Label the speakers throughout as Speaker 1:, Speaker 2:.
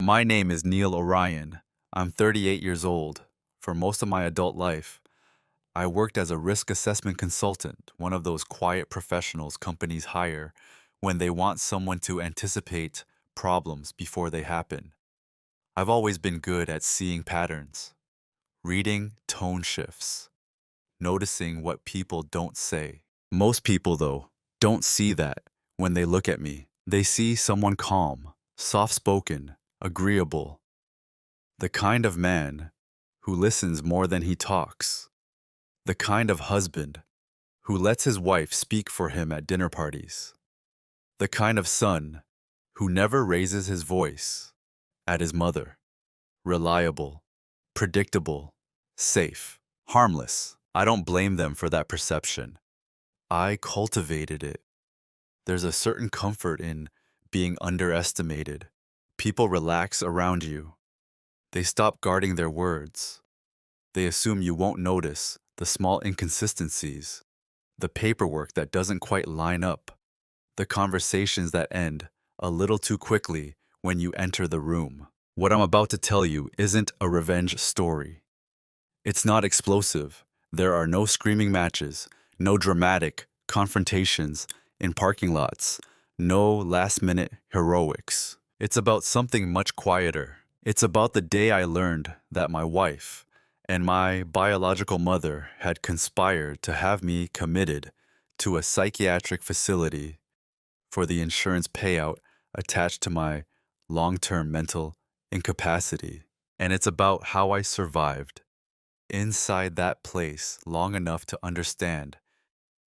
Speaker 1: My name is Neil Orion. I'm 38 years old. For most of my adult life, I worked as a risk assessment consultant, one of those quiet professionals companies hire when they want someone to anticipate problems before they happen. I've always been good at seeing patterns, reading tone shifts, noticing what people don't say. Most people, though, don't see that when they look at me. They see someone calm, soft-spoken, agreeable, the kind of man who listens more than he talks, the kind of husband who lets his wife speak for him at dinner parties, the kind of son who never raises his voice at his mother, reliable, predictable, safe, harmless. I don't blame them for that perception. I cultivated it. There's a certain comfort in being underestimated. People relax around you. They stop guarding their words. They assume you won't notice the small inconsistencies, the paperwork that doesn't quite line up, the conversations that end a little too quickly when you enter the room. What I'm about to tell you isn't a revenge story. It's not explosive. There are no screaming matches, no dramatic confrontations in parking lots, no last-minute heroics. It's about something much quieter. It's about the day I learned that my wife and my biological mother had conspired to have me committed to a psychiatric facility for the insurance payout attached to my long-term mental incapacity. And it's about how I survived inside that place long enough to understand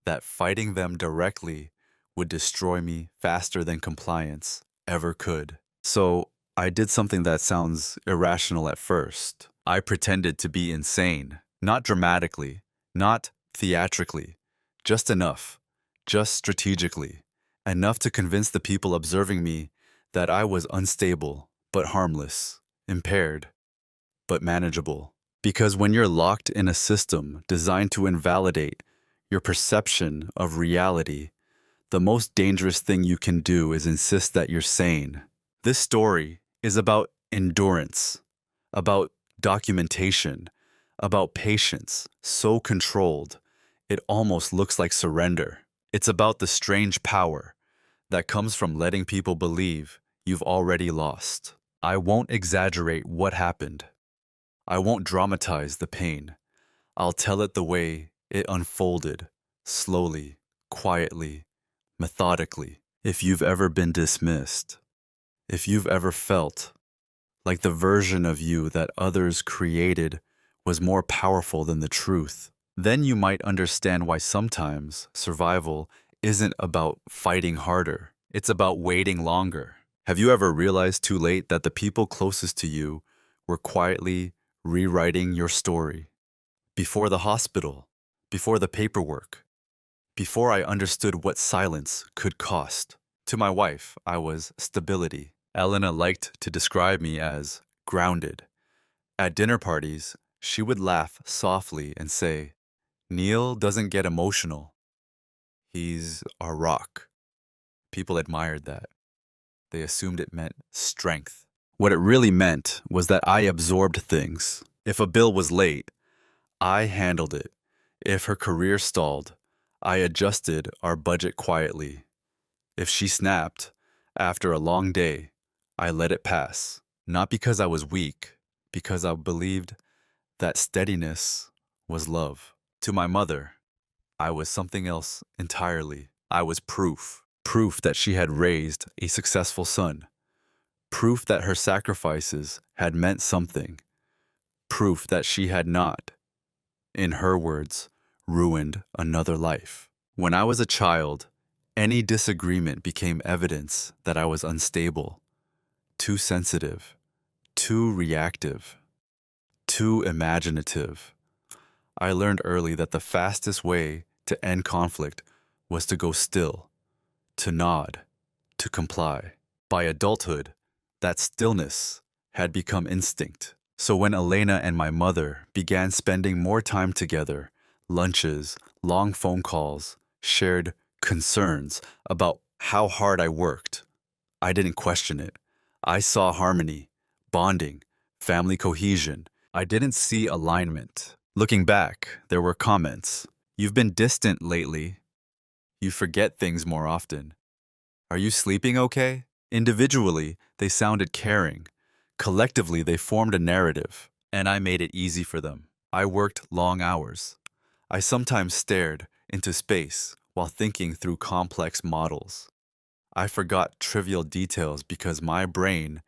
Speaker 1: that fighting them directly would destroy me faster than compliance ever could. So I did something that sounds irrational at first. I pretended to be insane, not dramatically, not theatrically, just enough, just strategically, enough to convince the people observing me that I was unstable, but harmless, impaired, but manageable. Because when you're locked in a system designed to invalidate your perception of reality, the most dangerous thing you can do is insist that you're sane. This story is about endurance, about documentation, about patience, so controlled, it almost looks like surrender. It's about the strange power that comes from letting people believe you've already lost. I won't exaggerate what happened. I won't dramatize the pain. I'll tell it the way it unfolded, slowly, quietly, methodically. If you've ever been dismissed, if you've ever felt like the version of you that others created was more powerful than the truth, then you might understand why sometimes survival isn't about fighting harder. It's about waiting longer. Have you ever realized too late that the people closest to you were quietly rewriting your story? Before the hospital, before the paperwork, before I understood what silence could cost. To my wife, I was stability. Elena liked to describe me as grounded. At dinner parties, she would laugh softly and say, "Neil doesn't get emotional. He's a rock." People admired that. They assumed it meant strength. What it really meant was that I absorbed things. If a bill was late, I handled it. If her career stalled, I adjusted our budget quietly. If she snapped after a long day, I let it pass. Not because I was weak, because I believed that steadiness was love. To my mother, I was something else entirely. I was proof. Proof that she had raised a successful son. Proof that her sacrifices had meant something. Proof that she had not, in her words, ruined another life. When I was a child, any disagreement became evidence that I was unstable, too sensitive, too reactive, too imaginative. I learned early that the fastest way to end conflict was to go still, to nod, to comply. By adulthood, that stillness had become instinct. So when Elena and my mother began spending more time together, lunches, long phone calls, shared concerns about how hard I worked, I didn't question it. I saw harmony, bonding, family cohesion. I didn't see alignment. Looking back, there were comments. You've been distant lately. You forget things more often. Are you sleeping okay? Individually, they sounded caring. Collectively, they formed a narrative, and I made it easy for them. I worked long hours. I sometimes stared into space while thinking through complex models. I forgot trivial details because my brain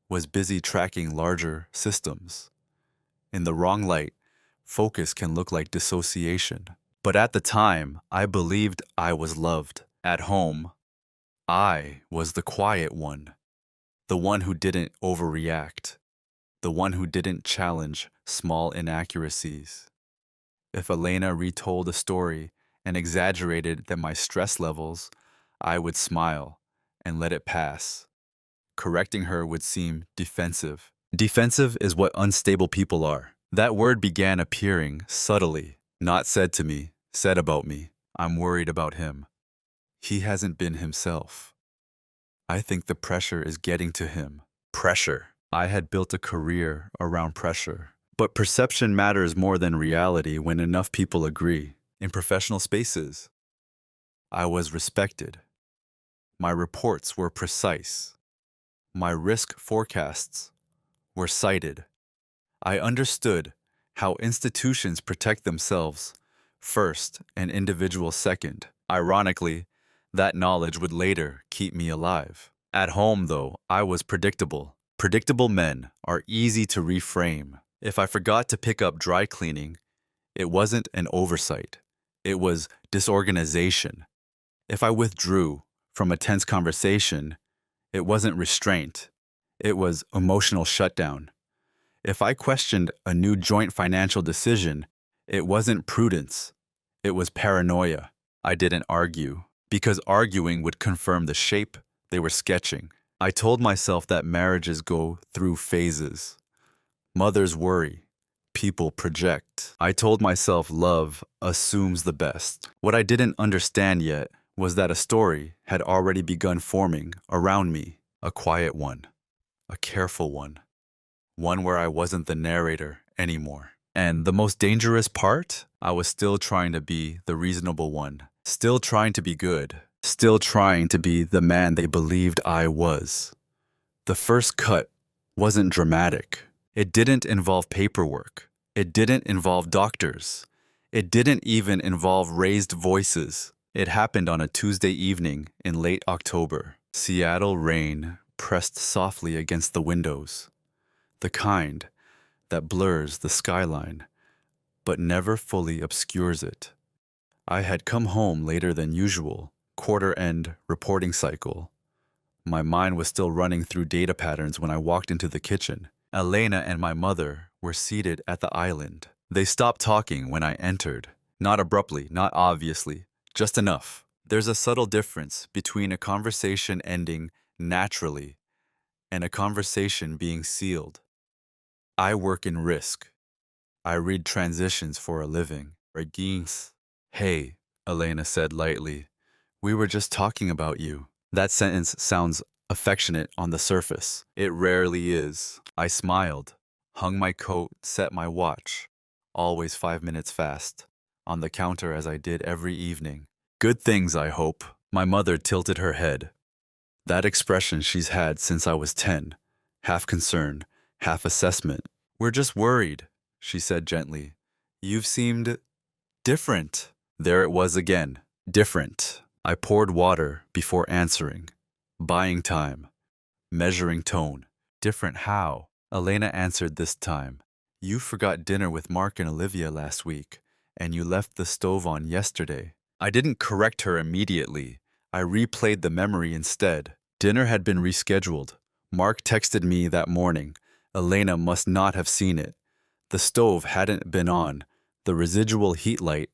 Speaker 1: was busy tracking larger systems. In the wrong light, focus can look like dissociation. But at the time, I believed I was loved. At home, I was the quiet one, the one who didn't overreact, the one who didn't challenge small inaccuracies. If Elena retold a story and exaggerated my stress levels, I would smile and let it pass. Correcting her would seem defensive. Defensive is what unstable people are. That word began appearing subtly, not said to me, said about me. I'm worried about him. He hasn't been himself. I think the pressure is getting to him. Pressure. I had built a career around pressure. But perception matters more than reality when enough people agree. In professional spaces, I was respected. My reports were precise. My risk forecasts were cited. I understood how institutions protect themselves first and individuals second. Ironically, that knowledge would later keep me alive. At home, though, I was predictable. Predictable men are easy to reframe. If I forgot to pick up dry cleaning, it wasn't an oversight. It was disorganization. If I withdrew from a tense conversation, it wasn't restraint. It was emotional shutdown. If I questioned a new joint financial decision, it wasn't prudence. It was paranoia. I didn't argue, because arguing would confirm the shape they were sketching. I told myself that marriages go through phases. Mothers worry. People project. I told myself love assumes the best. What I didn't understand yet was that a story had already begun forming around me. A quiet one. A careful one. One where I wasn't the narrator anymore. And the most dangerous part? I was still trying to be the reasonable one. Still trying to be good. Still trying to be the man they believed I was. The first cut wasn't dramatic. It didn't involve paperwork. It didn't involve doctors. It didn't even involve raised voices. It happened on a Tuesday evening in late October. Seattle rain pressed softly against the windows. The kind that blurs the skyline, but never fully obscures it. I had come home later than usual, quarter-end reporting cycle. My mind was still running through data patterns when I walked into the kitchen. Elena and my mother were seated at the island. They stopped talking when I entered. Not abruptly, not obviously, just enough. There's a subtle difference between a conversation ending naturally and a conversation being sealed. I work in risk. I read transitions for a living. Hey, Elena said lightly. We were just talking about you. That sentence sounds affectionate on the surface. It rarely is. I smiled, hung my coat, set my watch, always 5 minutes fast, on the counter as I did every evening. Good things, I hope. My mother tilted her head. That expression she's had since I was 10, half concern, half assessment. We're just worried, she said gently. You've seemed different. There it was again. Different. I poured water before answering. Buying time. Measuring tone. Different how? Elena answered this time. You forgot dinner with Mark and Olivia last week, and you left the stove on yesterday. I didn't correct her immediately. I replayed the memory instead. Dinner had been rescheduled. Mark texted me that morning. Elena must not have seen it. The stove hadn't been on. The residual heat light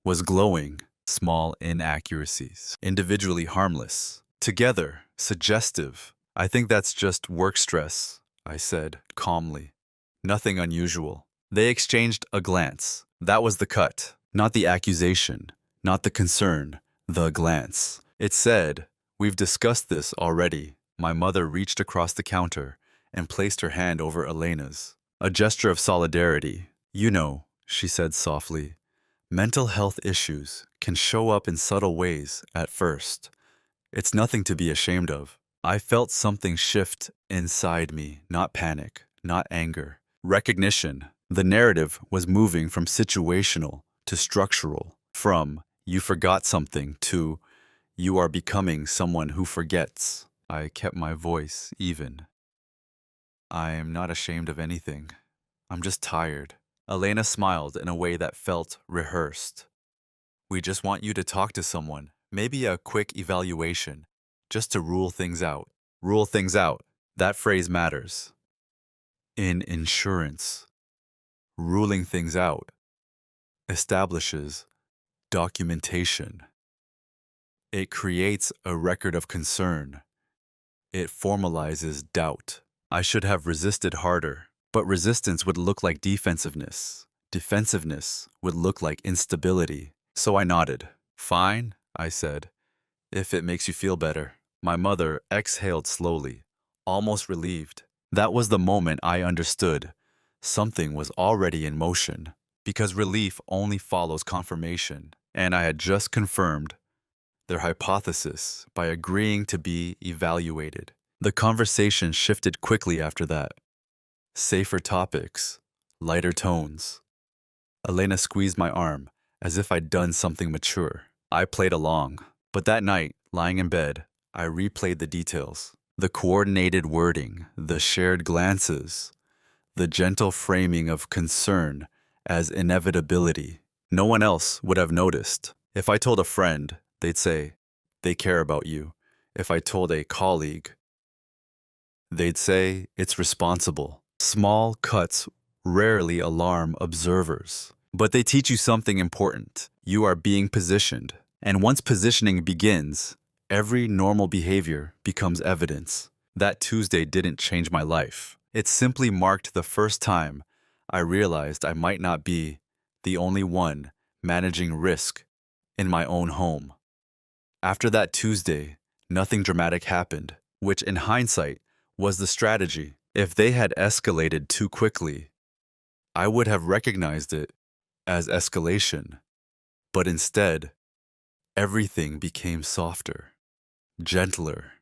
Speaker 1: was glowing. Small inaccuracies. Individually harmless. Together, suggestive. I think that's just work stress, I said calmly. Nothing unusual. They exchanged a glance. That was the cut. Not the accusation. Not the concern. The glance. It said, we've discussed this already. My mother reached across the counter and placed her hand over Elena's. A gesture of solidarity. You know, she said softly, mental health issues can show up in subtle ways at first. It's nothing to be ashamed of. I felt something shift inside me, not panic, not anger. Recognition. The narrative was moving from situational to structural, from you forgot something to you are becoming someone who forgets. I kept my voice even. I am not ashamed of anything. I'm just tired. Elena smiled in a way that felt rehearsed. We just want you to talk to someone, maybe a quick evaluation, just to rule things out. Rule things out. That phrase matters. In insurance, ruling things out establishes documentation. It creates a record of concern. It formalizes doubt. I should have resisted harder, but resistance would look like defensiveness. Defensiveness would look like instability. So I nodded. Fine, I said, if it makes you feel better. My mother exhaled slowly, almost relieved. That was the moment I understood. Something was already in motion, because relief only follows confirmation, and I had just confirmed their hypothesis by agreeing to be evaluated. The conversation shifted quickly after that. Safer topics, lighter tones. Elena squeezed my arm, as if I'd done something mature. I played along, but that night, lying in bed, I replayed the details. The coordinated wording, the shared glances, the gentle framing of concern as inevitability. No one else would have noticed. If I told a friend, they'd say, they care about you. If I told a colleague, they'd say, it's responsible. Small cuts rarely alarm observers, but they teach you something important. You are being positioned. And once positioning begins, every normal behavior becomes evidence. That Tuesday didn't change my life. It simply marked the first time I realized I might not be the only one managing risk in my own home. After that Tuesday, nothing dramatic happened, which in hindsight was the strategy. If they had escalated too quickly, I would have recognized it as escalation. But instead, everything became softer, gentler,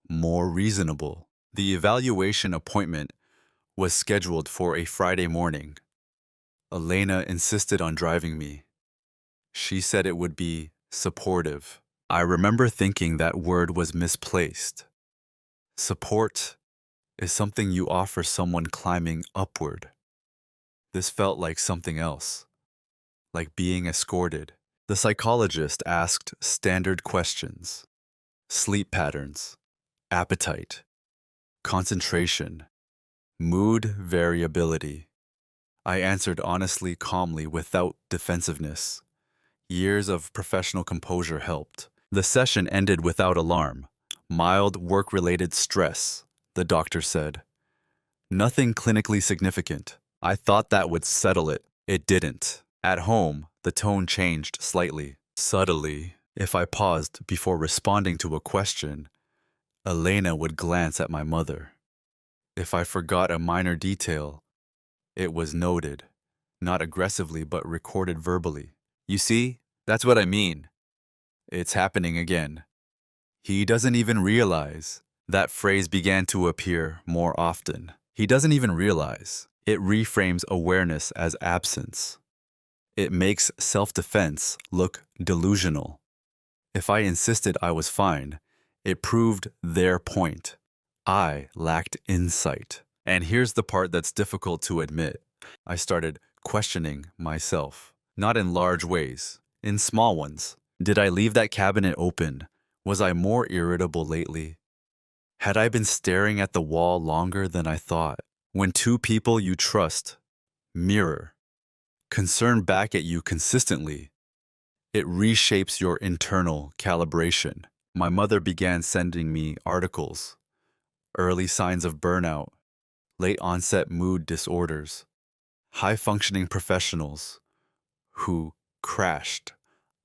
Speaker 1: more reasonable. The evaluation appointment was scheduled for a Friday morning. Elena insisted on driving me. She said it would be supportive. I remember thinking that word was misplaced. Support is something you offer someone climbing upward. This felt like something else, like being escorted. The psychologist asked standard questions: sleep patterns, appetite, concentration, mood variability. I answered honestly, calmly, without defensiveness. Years of professional composure helped. The session ended without alarm. Mild work-related stress, the doctor said. Nothing clinically significant. I thought that would settle it. It didn't. At home, the tone changed slightly. Subtly, if I paused before responding to a question, Elena would glance at my mother. If I forgot a minor detail, it was noted, not aggressively but recorded verbally. You see, that's what I mean. It's happening again. He doesn't even realize. That phrase began to appear more often. He doesn't even realize. It reframes awareness as absence. It makes self-defense look delusional. If I insisted I was fine, it proved their point. I lacked insight. And here's the part that's difficult to admit. I started questioning myself, not in large ways, in small ones. Did I leave that cabinet open? Was I more irritable lately? Had I been staring at the wall longer than I thought? When two people you trust mirror, concern back at you consistently, it reshapes your internal calibration. My mother began sending me articles, early signs of burnout, late onset mood disorders, high-functioning professionals who crashed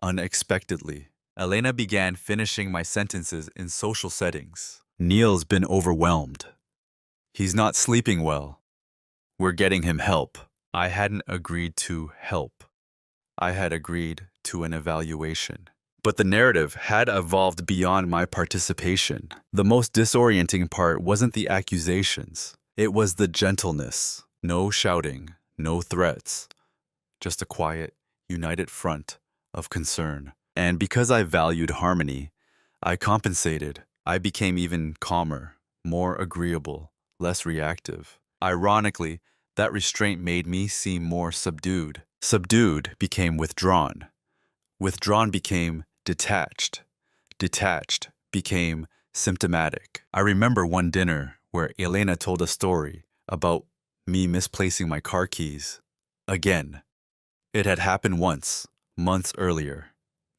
Speaker 1: unexpectedly. Elena began finishing my sentences in social settings. Neil's been overwhelmed. He's not sleeping well. We're getting him help. I hadn't agreed to help. I had agreed to an evaluation. But the narrative had evolved beyond my participation. The most disorienting part wasn't the accusations. It was the gentleness. No shouting, no threats. Just a quiet, united front of concern. And because I valued harmony, I compensated. I became even calmer, more agreeable, less reactive. Ironically, that restraint made me seem more subdued. Subdued became withdrawn. Withdrawn became detached. Detached became symptomatic. I remember one dinner where Elena told a story about me misplacing my car keys. Again. It had happened once, months earlier.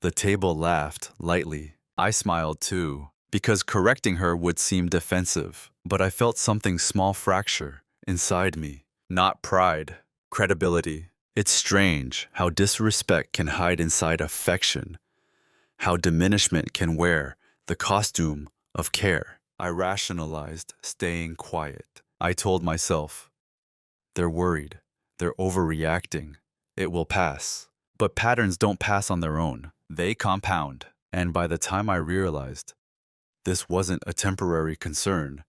Speaker 1: The table laughed lightly. I smiled too, because correcting her would seem defensive. But I felt something small fracture inside me. Not pride, credibility. It's strange how disrespect can hide inside affection, how diminishment can wear the costume of care. I rationalized staying quiet. I told myself, they're worried, they're overreacting. It will pass. But patterns don't pass on their own. They compound. And by the time I realized this wasn't a temporary concern,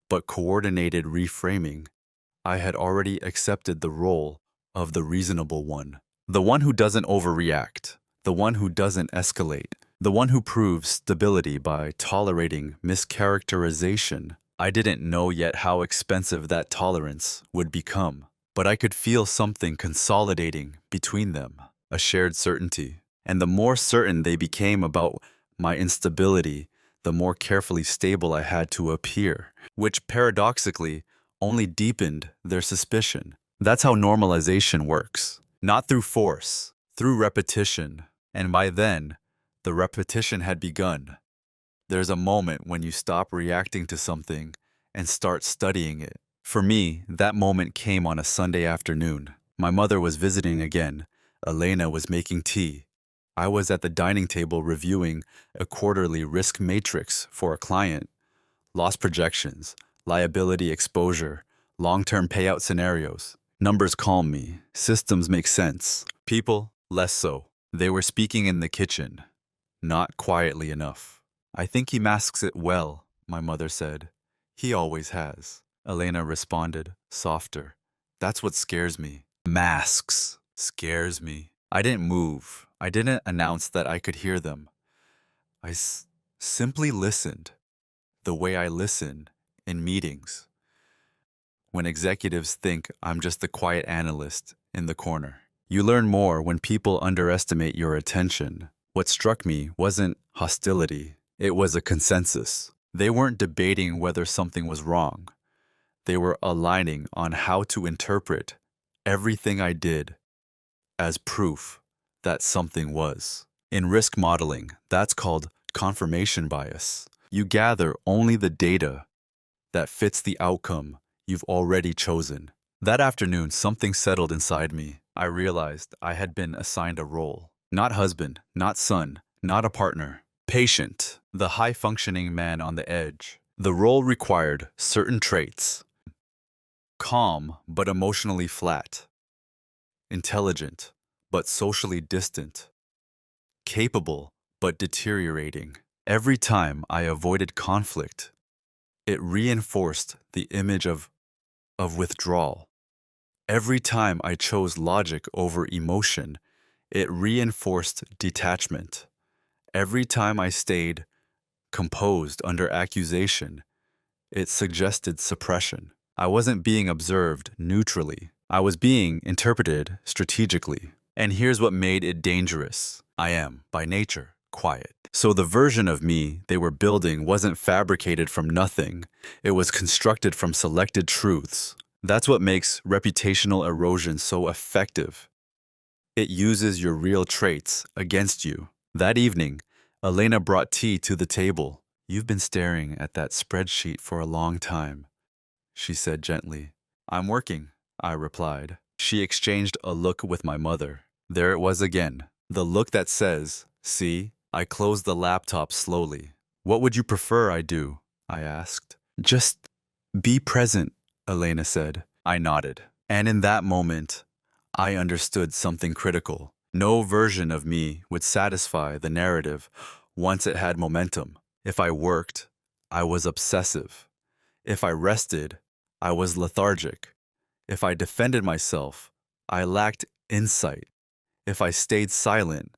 Speaker 1: but coordinated reframing, I had already accepted the role of the reasonable one. The one who doesn't overreact. The one who doesn't escalate. The one who proves stability by tolerating mischaracterization. I didn't know yet how expensive that tolerance would become. But I could feel something consolidating between them, a shared certainty. And the more certain they became about my instability, the more carefully stable I had to appear, which paradoxically only deepened their suspicion. That's how normalization works. Not through force, through repetition. And by then, the repetition had begun. There's a moment when you stop reacting to something and start studying it. For me, that moment came on a Sunday afternoon. My mother was visiting again. Elena was making tea. I was at the dining table reviewing a quarterly risk matrix for a client. Loss projections, liability exposure, long-term payout scenarios. Numbers calm me. Systems make sense. People, less so. They were speaking in the kitchen. Not quietly enough. I think he masks it well, my mother said. He always has. Elena responded, softer. That's what scares me. Masks. Scares me. I didn't move. I didn't announce that I could hear them. I simply listened. The way I listen in meetings. When executives think I'm just the quiet analyst in the corner. You learn more when people underestimate your attention. What struck me wasn't hostility. It was a consensus. They weren't debating whether something was wrong. They were aligning on how to interpret everything I did as proof that something was. In risk modeling, that's called confirmation bias. You gather only the data that fits the outcome you've already chosen. That afternoon, something settled inside me. I realized I had been assigned a role. Not husband, not son, not a partner. Patient, the high-functioning man on the edge. The role required certain traits. Calm, but emotionally flat. Intelligent, but socially distant. Capable, but deteriorating. Every time I avoided conflict, it reinforced the image of withdrawal. Every time I chose logic over emotion, it reinforced detachment. Every time I stayed composed under accusation, it suggested suppression. I wasn't being observed neutrally. I was being interpreted strategically. And here's what made it dangerous. I am, by nature, quiet. So the version of me they were building wasn't fabricated from nothing. It was constructed from selected truths. That's what makes reputational erosion so effective. It uses your real traits against you. That evening, Elena brought tea to the table. You've been staring at that spreadsheet for a long time, she said gently. I'm working, I replied. She exchanged a look with my mother. There it was again, the look that says, see? I closed the laptop slowly. What would you prefer I do? I asked. Just Be present, Elena said. I nodded. And in that moment, I understood something critical. No version of me would satisfy the narrative once it had momentum. If I worked, I was obsessive. If I rested, I was lethargic. If I defended myself, I lacked insight. If I stayed silent,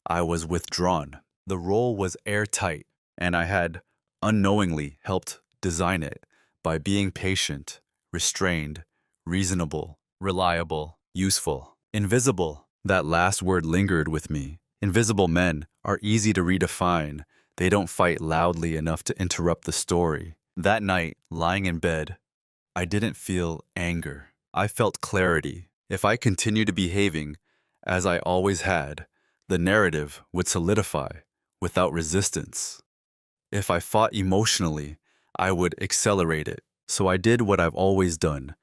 Speaker 1: I was withdrawn. The role was airtight, and I had unknowingly helped design it by being patient, restrained, reasonable, reliable, useful, invisible. That last word lingered with me. Invisible men are easy to redefine. They don't fight loudly enough to interrupt the story. That night, lying in bed, I didn't feel anger. I felt clarity. If I continued behaving as I always had, the narrative would solidify without resistance. If I fought emotionally, I would accelerate it. So I did what I've always done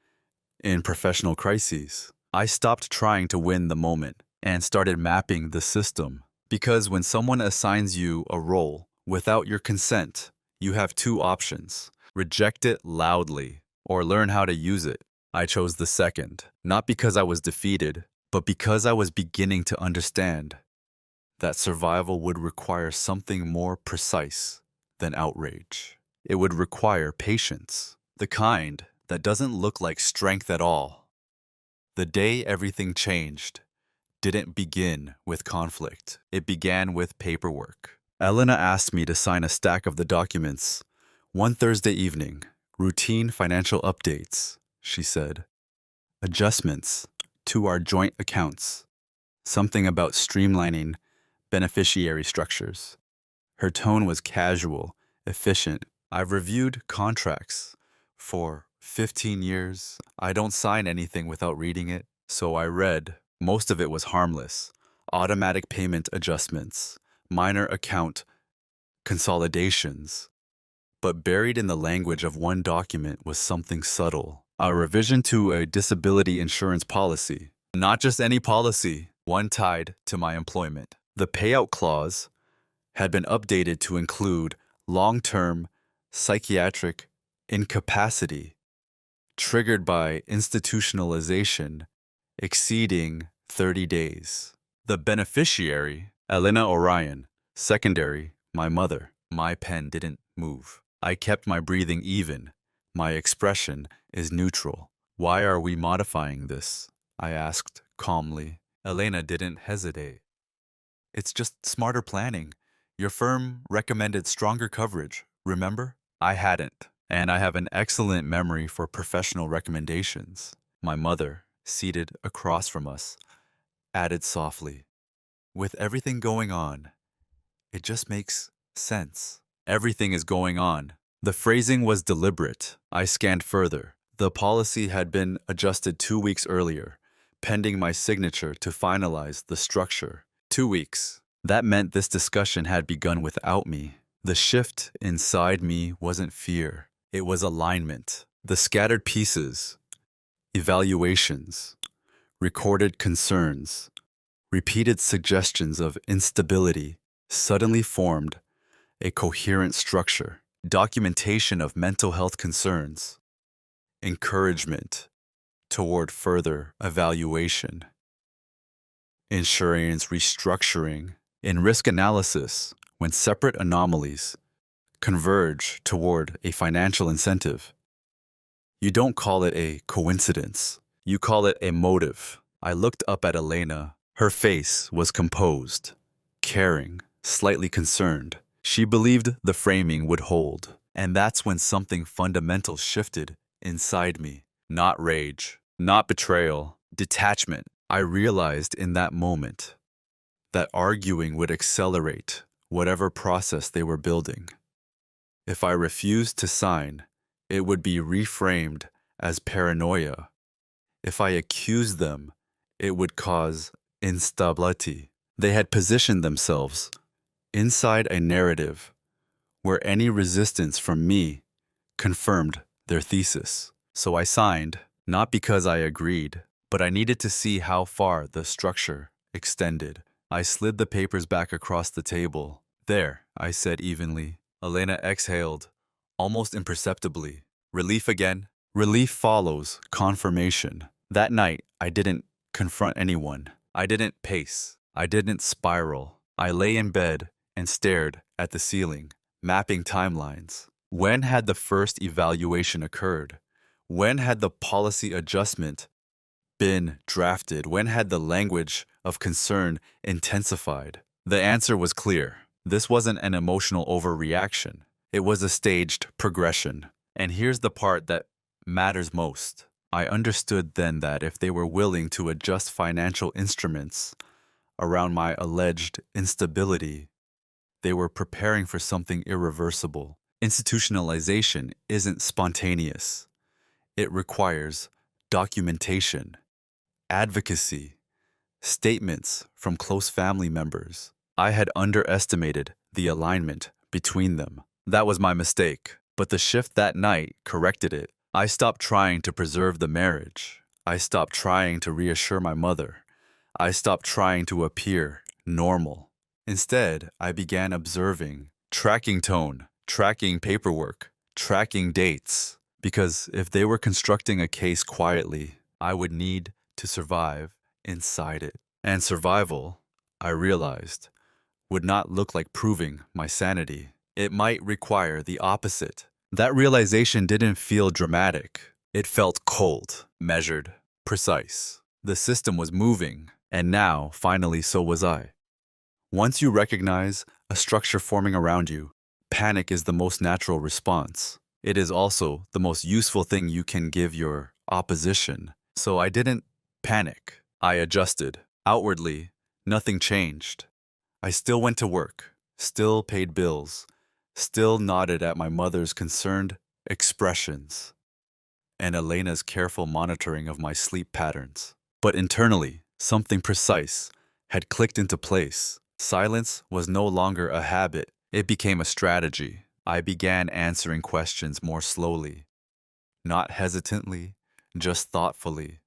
Speaker 1: in professional crises. I stopped trying to win the moment and started mapping the system. Because when someone assigns you a role without your consent, you have two options: reject it loudly or learn how to use it. I chose the second, not because I was defeated, but because I was beginning to understand that survival would require something more precise than outrage. It would require patience, the kind that doesn't look like strength at all. The day everything changed didn't begin with conflict. It began with paperwork. Elena asked me to sign a stack of the documents. One Thursday evening, routine financial updates, she said. Adjustments to our joint accounts. Something about streamlining beneficiary structures. Her tone was casual, efficient. I've reviewed contracts for 15 years. I don't sign anything without reading it. So I read. Most of it was harmless. Automatic payment adjustments, minor account consolidations. But buried in the language of one document was something subtle. A revision to a disability insurance policy. Not just any policy, one tied to my employment. The payout clause had been updated to include long-term psychiatric incapacity triggered by institutionalization exceeding 30 days. The beneficiary, Elena Orion. Secondary, my mother. My pen didn't move. I kept my breathing even. My expression is neutral. Why are we modifying this? I asked calmly. Elena didn't hesitate. It's just smarter planning. Your firm recommended stronger coverage, remember? I hadn't, and I have an excellent memory for professional recommendations. My mother, seated across from us, added softly, with everything going on, it just makes sense. Everything is going on. The phrasing was deliberate. I scanned further. The policy had been adjusted 2 weeks earlier, pending my signature to finalize the structure. 2 weeks. That meant this discussion had begun without me. The shift inside me wasn't fear. It was alignment. The scattered pieces, evaluations, recorded concerns, repeated suggestions of instability suddenly formed a coherent structure. Documentation of mental health concerns, encouragement toward further evaluation, insurance restructuring, in risk analysis when separate anomalies converge toward a financial incentive. You don't call it a coincidence. You call it a motive. I looked up at Elena. Her face was composed, caring, slightly concerned. She believed the framing would hold. And that's when something fundamental shifted inside me. Not rage, not betrayal, detachment. I realized in that moment that arguing would accelerate whatever process they were building. If I refused to sign, it would be reframed as paranoia. If I accused them, it would cause instability. They had positioned themselves inside a narrative where any resistance from me confirmed their thesis. So I signed, not because I agreed, but I needed to see how far the structure extended. I slid the papers back across the table. There, I said evenly. Elena exhaled, almost imperceptibly. Relief again. Relief follows confirmation. That night, I didn't confront anyone. I didn't pace. I didn't spiral. I lay in bed and stared at the ceiling, mapping timelines. When had the first evaluation occurred? When had the policy adjustment been drafted? When had the language of concern intensified? The answer was clear. This wasn't an emotional overreaction. It was a staged progression. And here's the part that matters most. I understood then that if they were willing to adjust financial instruments around my alleged instability, they were preparing for something irreversible. Institutionalization isn't spontaneous. It requires documentation, advocacy, statements from close family members. I had underestimated the alignment between them. That was my mistake, but the shift that night corrected it. I stopped trying to preserve the marriage. I stopped trying to reassure my mother. I stopped trying to appear normal. Instead, I began observing, tracking tone, tracking paperwork, tracking dates. Because if they were constructing a case quietly, I would need to survive inside it. And survival, I realized, would not look like proving my sanity. It might require the opposite. That realization didn't feel dramatic. It felt cold, measured, precise. The system was moving, and now, finally, so was I. Once you recognize a structure forming around you, panic is the most natural response. It is also the most useful thing you can give your opposition. So I didn't panic. I adjusted. Outwardly, nothing changed. I still went to work, still paid bills, still nodded at my mother's concerned expressions and Elena's careful monitoring of my sleep patterns. But internally, something precise had clicked into place. Silence was no longer a habit. It became a strategy. I began answering questions more slowly, not hesitantly, just thoughtfully.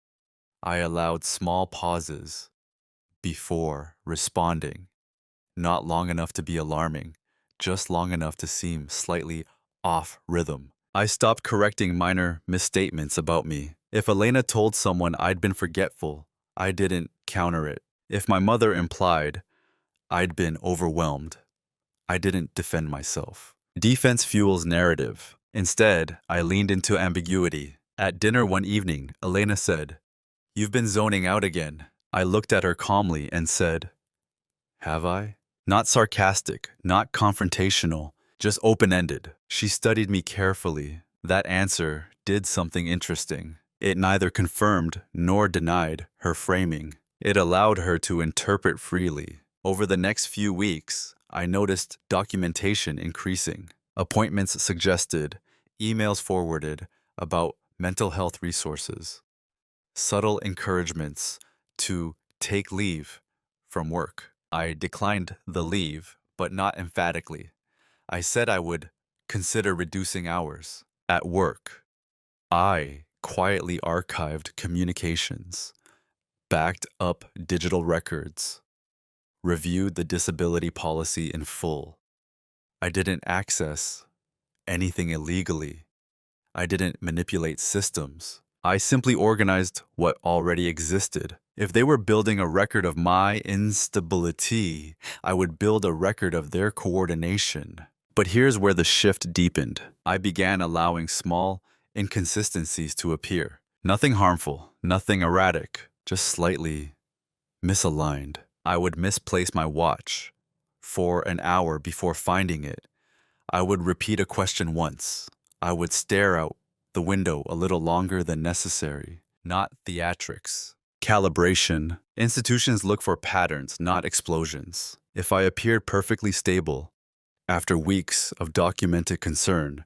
Speaker 1: I allowed small pauses before responding, not long enough to be alarming, just long enough to seem slightly off rhythm. I stopped correcting minor misstatements about me. If Elena told someone I'd been forgetful, I didn't counter it. If my mother implied I'd been overwhelmed, I didn't defend myself. Defense fuels narrative. Instead, I leaned into ambiguity. At dinner one evening, Elena said, "You've been zoning out again." I looked at her calmly and said, "Have I?" Not sarcastic, not confrontational, just open-ended. She studied me carefully. That answer did something interesting. It neither confirmed nor denied her framing. It allowed her to interpret freely. Over the next few weeks, I noticed documentation increasing. Appointments suggested, emails forwarded about mental health resources, subtle encouragements to take leave from work. I declined the leave, but not emphatically. I said I would consider reducing hours. At work, I quietly archived communications, backed up digital records, reviewed the disability policy in full. I didn't access anything illegally. I didn't manipulate systems. I simply organized what already existed. If they were building a record of my instability, I would build a record of their coordination. But here's where the shift deepened. I began allowing small inconsistencies to appear. Nothing harmful, nothing erratic, just slightly misaligned. I would misplace my watch for an hour before finding it. I would repeat a question once. I would stare out the window a little longer than necessary. Not theatrics. Calibration. Institutions look for patterns, not explosions. If I appeared perfectly stable after weeks of documented concern,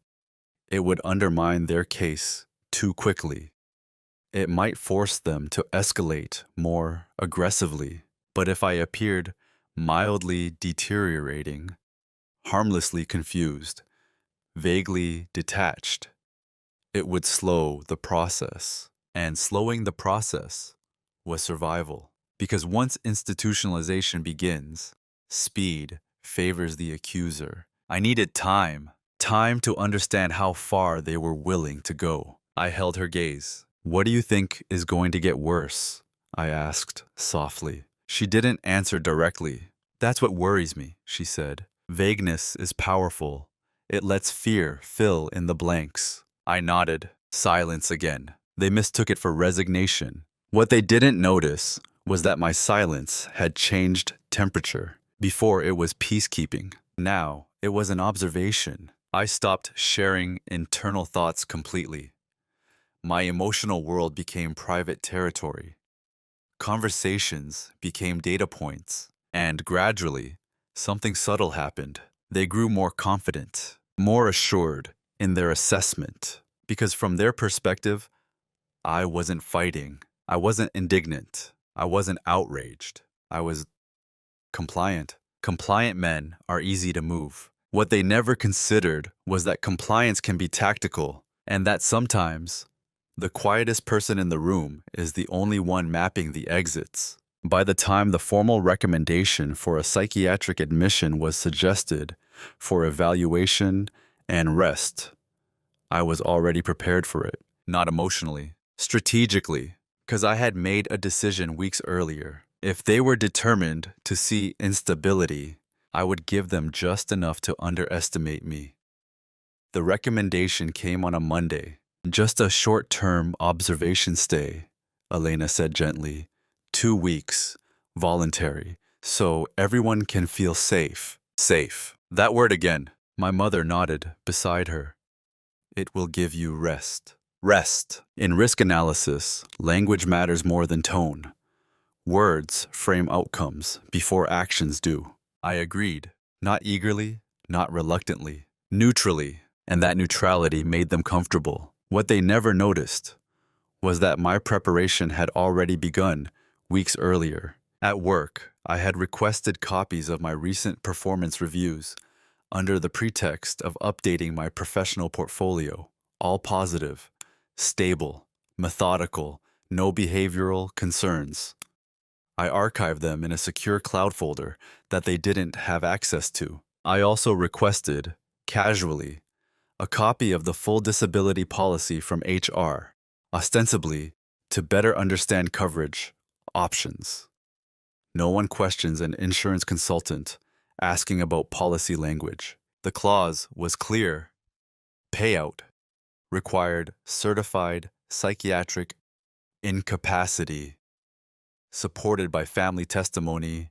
Speaker 1: it would undermine their case too quickly. It might force them to escalate more aggressively. But if I appeared mildly deteriorating, harmlessly confused, vaguely detached, it would slow the process. And slowing the process was survival. Because once institutionalization begins, speed favors the accuser. I needed time. Time to understand how far they were willing to go. I held her gaze. What do you think is going to get worse? I asked softly. She didn't answer directly. That's what worries me, she said. Vagueness is powerful. It lets fear fill in the blanks. I nodded. Silence again. They mistook it for resignation. What they didn't notice was that my silence had changed temperature. Before it was peacekeeping. Now it was an observation. I stopped sharing internal thoughts completely. My emotional world became private territory. Conversations became data points. And gradually, something subtle happened. They grew more confident, more assured in their assessment. Because from their perspective, I wasn't fighting. I wasn't indignant. I wasn't outraged. I was compliant. Compliant men are easy to move. What they never considered was that compliance can be tactical, and that sometimes the quietest person in the room is the only one mapping the exits. By the time the formal recommendation for a psychiatric admission was suggested for evaluation and rest, I was already prepared for it. Not emotionally, strategically, because I had made a decision weeks earlier. If they were determined to see instability, I would give them just enough to underestimate me. The recommendation came on a Monday. Just a short-term observation stay, Elena said gently. 2 weeks, voluntary, so everyone can feel safe. Safe. That word again. My mother nodded beside her. It will give you rest. Rest. In risk analysis, language matters more than tone. Words frame outcomes before actions do. I agreed. Not eagerly, not reluctantly. Neutrally, and that neutrality made them comfortable. What they never noticed was that my preparation had already begun weeks earlier. At work, I had requested copies of my recent performance reviews under the pretext of updating my professional portfolio. All positive, stable, methodical, no behavioral concerns. I archived them in a secure cloud folder that they didn't have access to. I also requested, casually, a copy of the full disability policy from HR, ostensibly to better understand coverage options. No one questions an insurance consultant asking about policy language. The clause was clear. Payout required certified psychiatric incapacity, supported by family testimony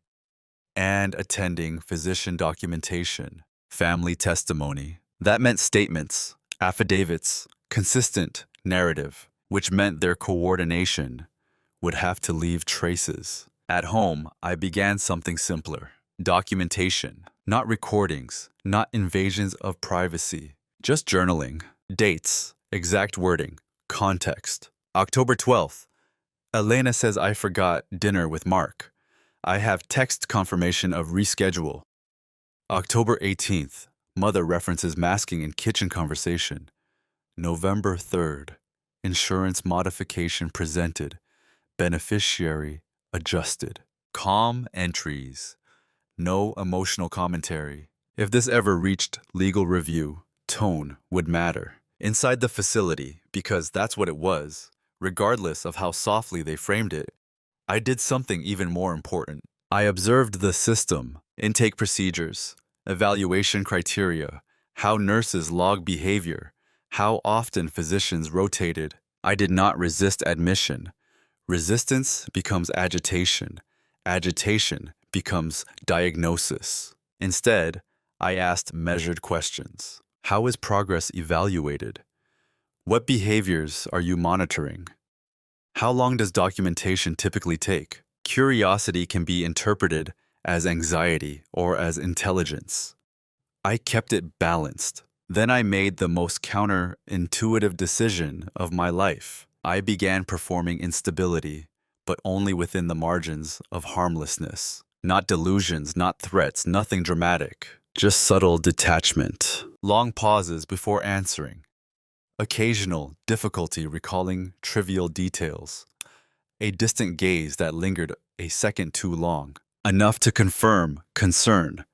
Speaker 1: and attending physician documentation. Family testimony. That meant statements, affidavits, consistent narrative, which meant their coordination would have to leave traces. At home, I began something simpler. Documentation, not recordings, not invasions of privacy, just journaling. Dates, exact wording, context. October 12th. Elena says I forgot dinner with Mark. I have text confirmation of reschedule. October 18th. Mother references masking in kitchen conversation. November 3rd. Insurance modification presented. Beneficiary adjusted. Calm entries. No emotional commentary. If this ever reached legal review, tone would matter. Inside the facility, because that's what it was, regardless of how softly they framed it, I did something even more important. I observed the system, intake procedures, evaluation criteria, how nurses log behavior, how often physicians rotated. I did not resist admission. Resistance becomes agitation. Agitation becomes diagnosis. Instead, I asked measured questions. How is progress evaluated? What behaviors are you monitoring? How long does documentation typically take? Curiosity can be interpreted as anxiety or as intelligence. I kept it balanced. Then I made the most counterintuitive decision of my life. I began performing instability, but only within the margins of harmlessness. Not delusions, not threats, nothing dramatic. Just subtle detachment. Long pauses before answering. Occasional difficulty recalling trivial details. A distant gaze that lingered a second too long. Enough to confirm concern,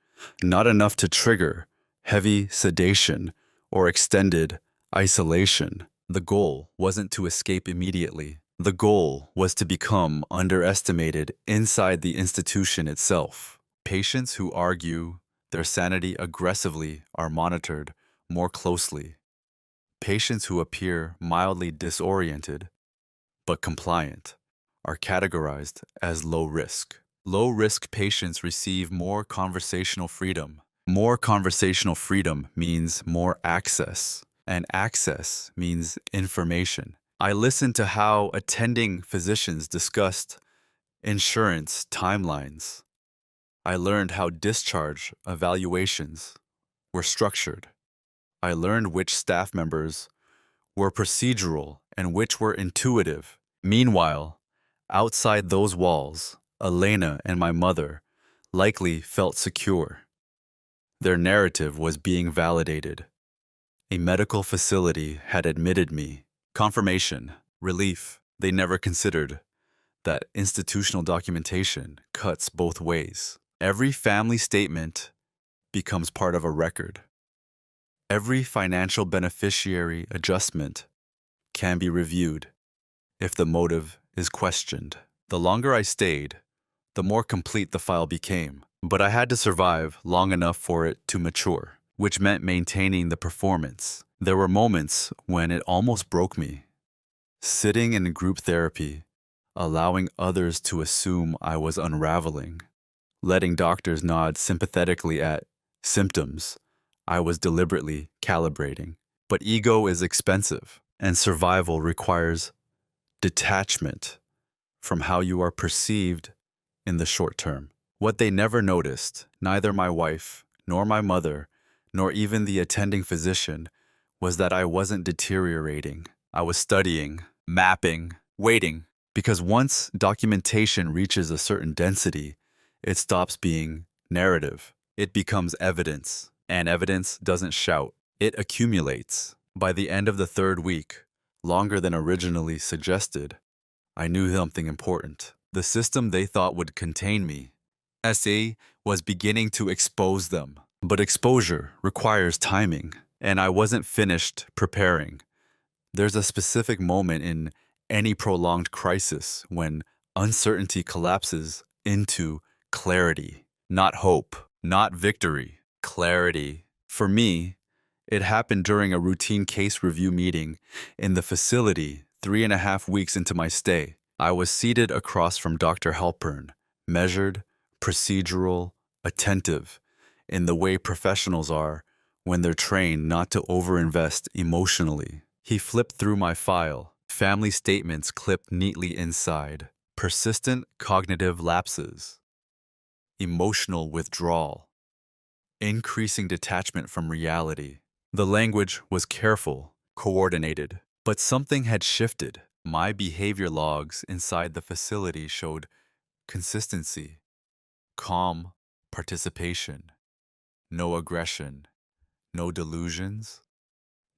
Speaker 1: not enough to trigger heavy sedation or extended isolation. The goal wasn't to escape immediately. The goal was to become underestimated inside the institution itself. Patients who argue their sanity aggressively are monitored more closely. Patients who appear mildly disoriented but compliant are categorized as low risk. Low risk patients receive more conversational freedom. More conversational freedom means more access, and access means information. I listened to how attending physicians discussed insurance timelines. I learned how discharge evaluations were structured. I learned which staff members were procedural and which were intuitive. Meanwhile, outside those walls, Elena and my mother likely felt secure. Their narrative was being validated. A medical facility had admitted me. Confirmation, relief. They never considered that institutional documentation cuts both ways. Every family statement becomes part of a record. Every financial beneficiary adjustment can be reviewed if the motive is questioned. The longer I stayed, the more complete the file became. But I had to survive long enough for it to mature, which meant maintaining the performance. There were moments when it almost broke me. Sitting in group therapy, allowing others to assume I was unraveling, letting doctors nod sympathetically at symptoms I was deliberately calibrating. But ego is expensive, and survival requires detachment from how you are perceived in the short term. What they never noticed, neither my wife, nor my mother, nor even the attending physician, was that I wasn't deteriorating. I was studying, mapping, waiting. Because once documentation reaches a certain density, it stops being narrative. It becomes evidence, and evidence doesn't shout. It accumulates. By the end of the third week, longer than originally suggested, I knew something important. The system they thought would contain me, SA, was beginning to expose them. But exposure requires timing, and I wasn't finished preparing. There's a specific moment in any prolonged crisis when uncertainty collapses into clarity. Not hope, not victory, clarity. For me, it happened during a routine case review meeting in the facility 3.5 weeks into my stay. I was seated across from Dr. Halpern, measured, procedural, attentive, in the way professionals are when they're trained not to overinvest emotionally. He flipped through my file, family statements clipped neatly inside, persistent cognitive lapses, emotional withdrawal, increasing detachment from reality. The language was careful, coordinated, but something had shifted. My behavior logs inside the facility showed consistency, calm participation, no aggression, no delusions,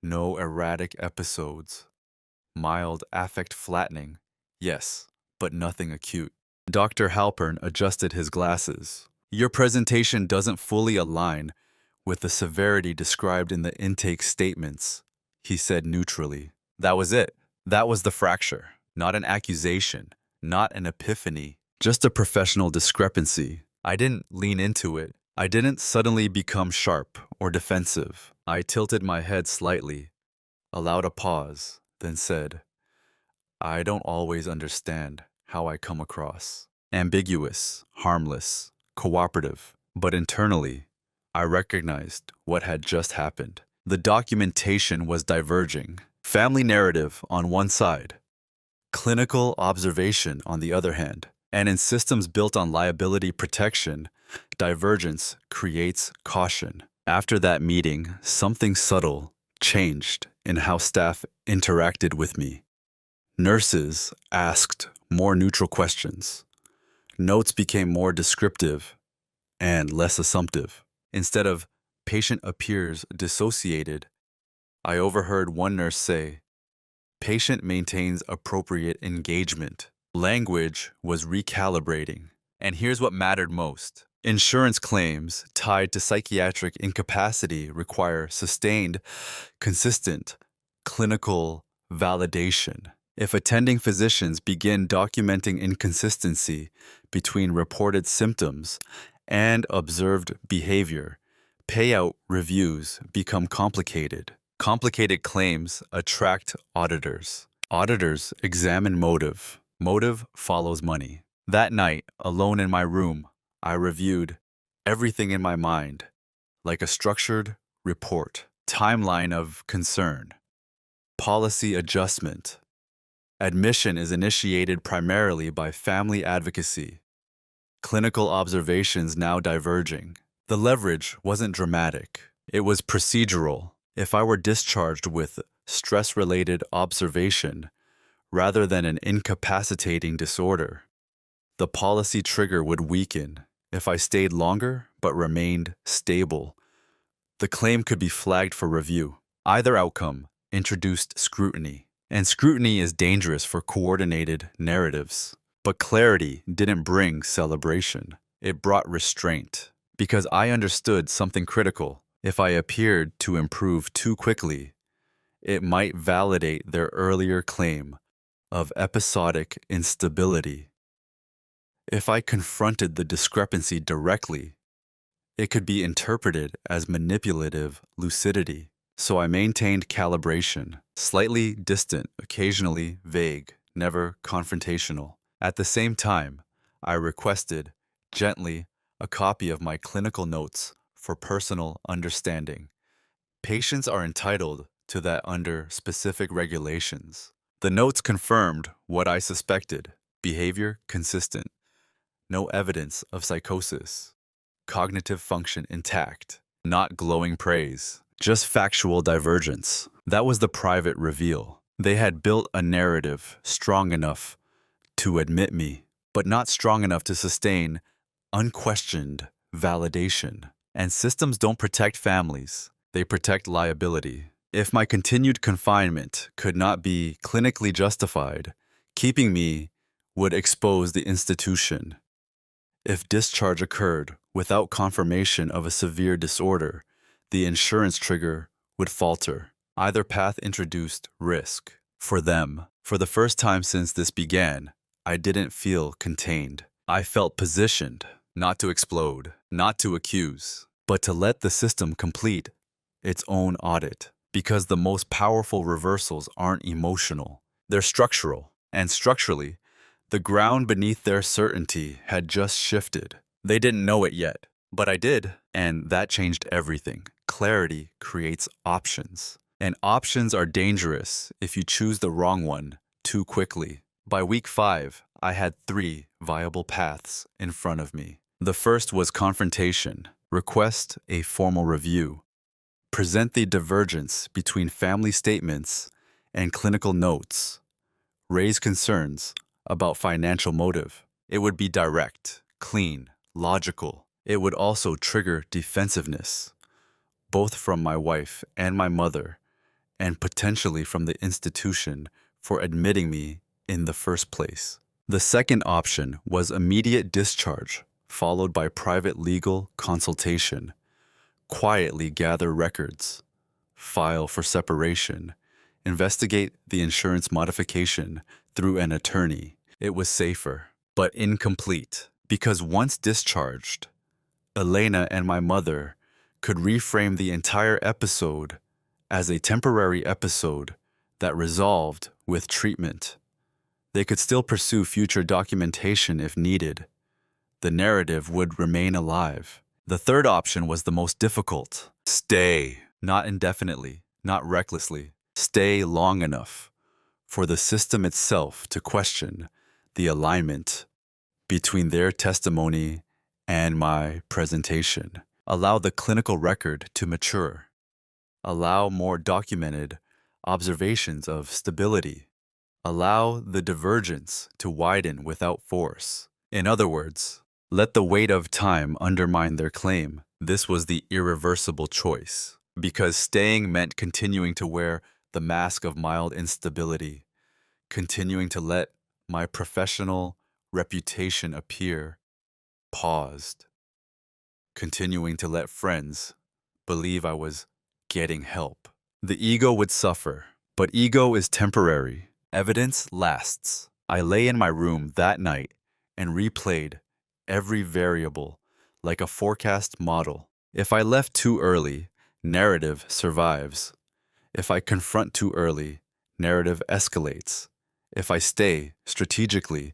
Speaker 1: no erratic episodes, mild affect flattening, yes, but nothing acute. Dr. Halpern adjusted his glasses. Your presentation doesn't fully align with the severity described in the intake statements, he said neutrally. That was it. That was the fracture. Not an accusation, not an epiphany, just a professional discrepancy. I didn't lean into it. I didn't suddenly become sharp or defensive. I tilted my head slightly, allowed a pause, then said, I don't always understand how I come across. Ambiguous, harmless, cooperative. But internally, I recognized what had just happened. The documentation was diverging. Family narrative on one side, clinical observation on the other hand. And in systems built on liability protection, divergence creates caution. After that meeting, something subtle changed in how staff interacted with me. Nurses asked more neutral questions. Notes became more descriptive and less assumptive. Instead of patient appears dissociated, I overheard one nurse say, patient maintains appropriate engagement. Language was recalibrating. And here's what mattered most. Insurance claims tied to psychiatric incapacity require sustained, consistent clinical validation. If attending physicians begin documenting inconsistency between reported symptoms and observed behavior, payout reviews become complicated. Complicated claims attract auditors. Auditors examine motive. Motive follows money. That night, alone in my room, I reviewed everything in my mind, like a structured report. Timeline of concern. Policy adjustment. Admission is initiated primarily by family advocacy. Clinical observations now diverging. The leverage wasn't dramatic. It was procedural. If I were discharged with stress-related observation rather than an incapacitating disorder, the policy trigger would weaken. If I stayed longer but remained stable, the claim could be flagged for review. Either outcome introduced scrutiny, and scrutiny is dangerous for coordinated narratives. But clarity didn't bring celebration. It brought restraint, because I understood something critical. If I appeared to improve too quickly, it might validate their earlier claim of episodic instability. If I confronted the discrepancy directly, it could be interpreted as manipulative lucidity. So I maintained calibration, slightly distant, occasionally vague, never confrontational. At the same time, I requested, gently, a copy of my clinical notes for personal understanding. Patients are entitled to that under specific regulations. The notes confirmed what I suspected: behavior consistent, no evidence of psychosis, cognitive function intact, not glowing praise, just factual divergence. That was the private reveal. They had built a narrative strong enough to admit me, but not strong enough to sustain unquestioned validation. And systems don't protect families, they protect liability. If my continued confinement could not be clinically justified, keeping me would expose the institution. If discharge occurred without confirmation of a severe disorder, the insurance trigger would falter. Either path introduced risk. For them, for the first time since this began, I didn't feel contained. I felt positioned, not to explode, not to accuse, but to let the system complete its own audit. Because the most powerful reversals aren't emotional, they're structural. And structurally, the ground beneath their certainty had just shifted. They didn't know it yet, but I did, and that changed everything. Clarity creates options, and options are dangerous if you choose the wrong one too quickly. By week 5, I had 3 viable paths in front of me. The first was confrontation, request a formal review, present the divergence between family statements and clinical notes, raise concerns about financial motive. It would be direct, clean, logical. It would also trigger defensiveness, both from my wife and my mother, and potentially from the institution for admitting me in the first place. The second option was immediate discharge, followed by private legal consultation. Quietly gather records, file for separation, investigate the insurance modification through an attorney. It was safer, but incomplete, because once discharged, Elena and my mother could reframe the entire episode as a temporary episode that resolved with treatment. They could still pursue future documentation if needed. The narrative would remain alive. The third option was the most difficult. Stay, not indefinitely, not recklessly. Stay long enough for the system itself to question the alignment between their testimony and my presentation. Allow the clinical record to mature. Allow more documented observations of stability. Allow the divergence to widen without force. In other words, let the weight of time undermine their claim. This was the irreversible choice, because staying meant continuing to wear the mask of mild instability, continuing to let my professional reputation appear paused. continuing to let friends believe I was getting help. The ego would suffer, but ego is temporary. Evidence lasts. I lay in my room that night and replayed every variable like a forecast model. If I left too early, narrative survives. If I confront too early, narrative escalates. If I stay strategically,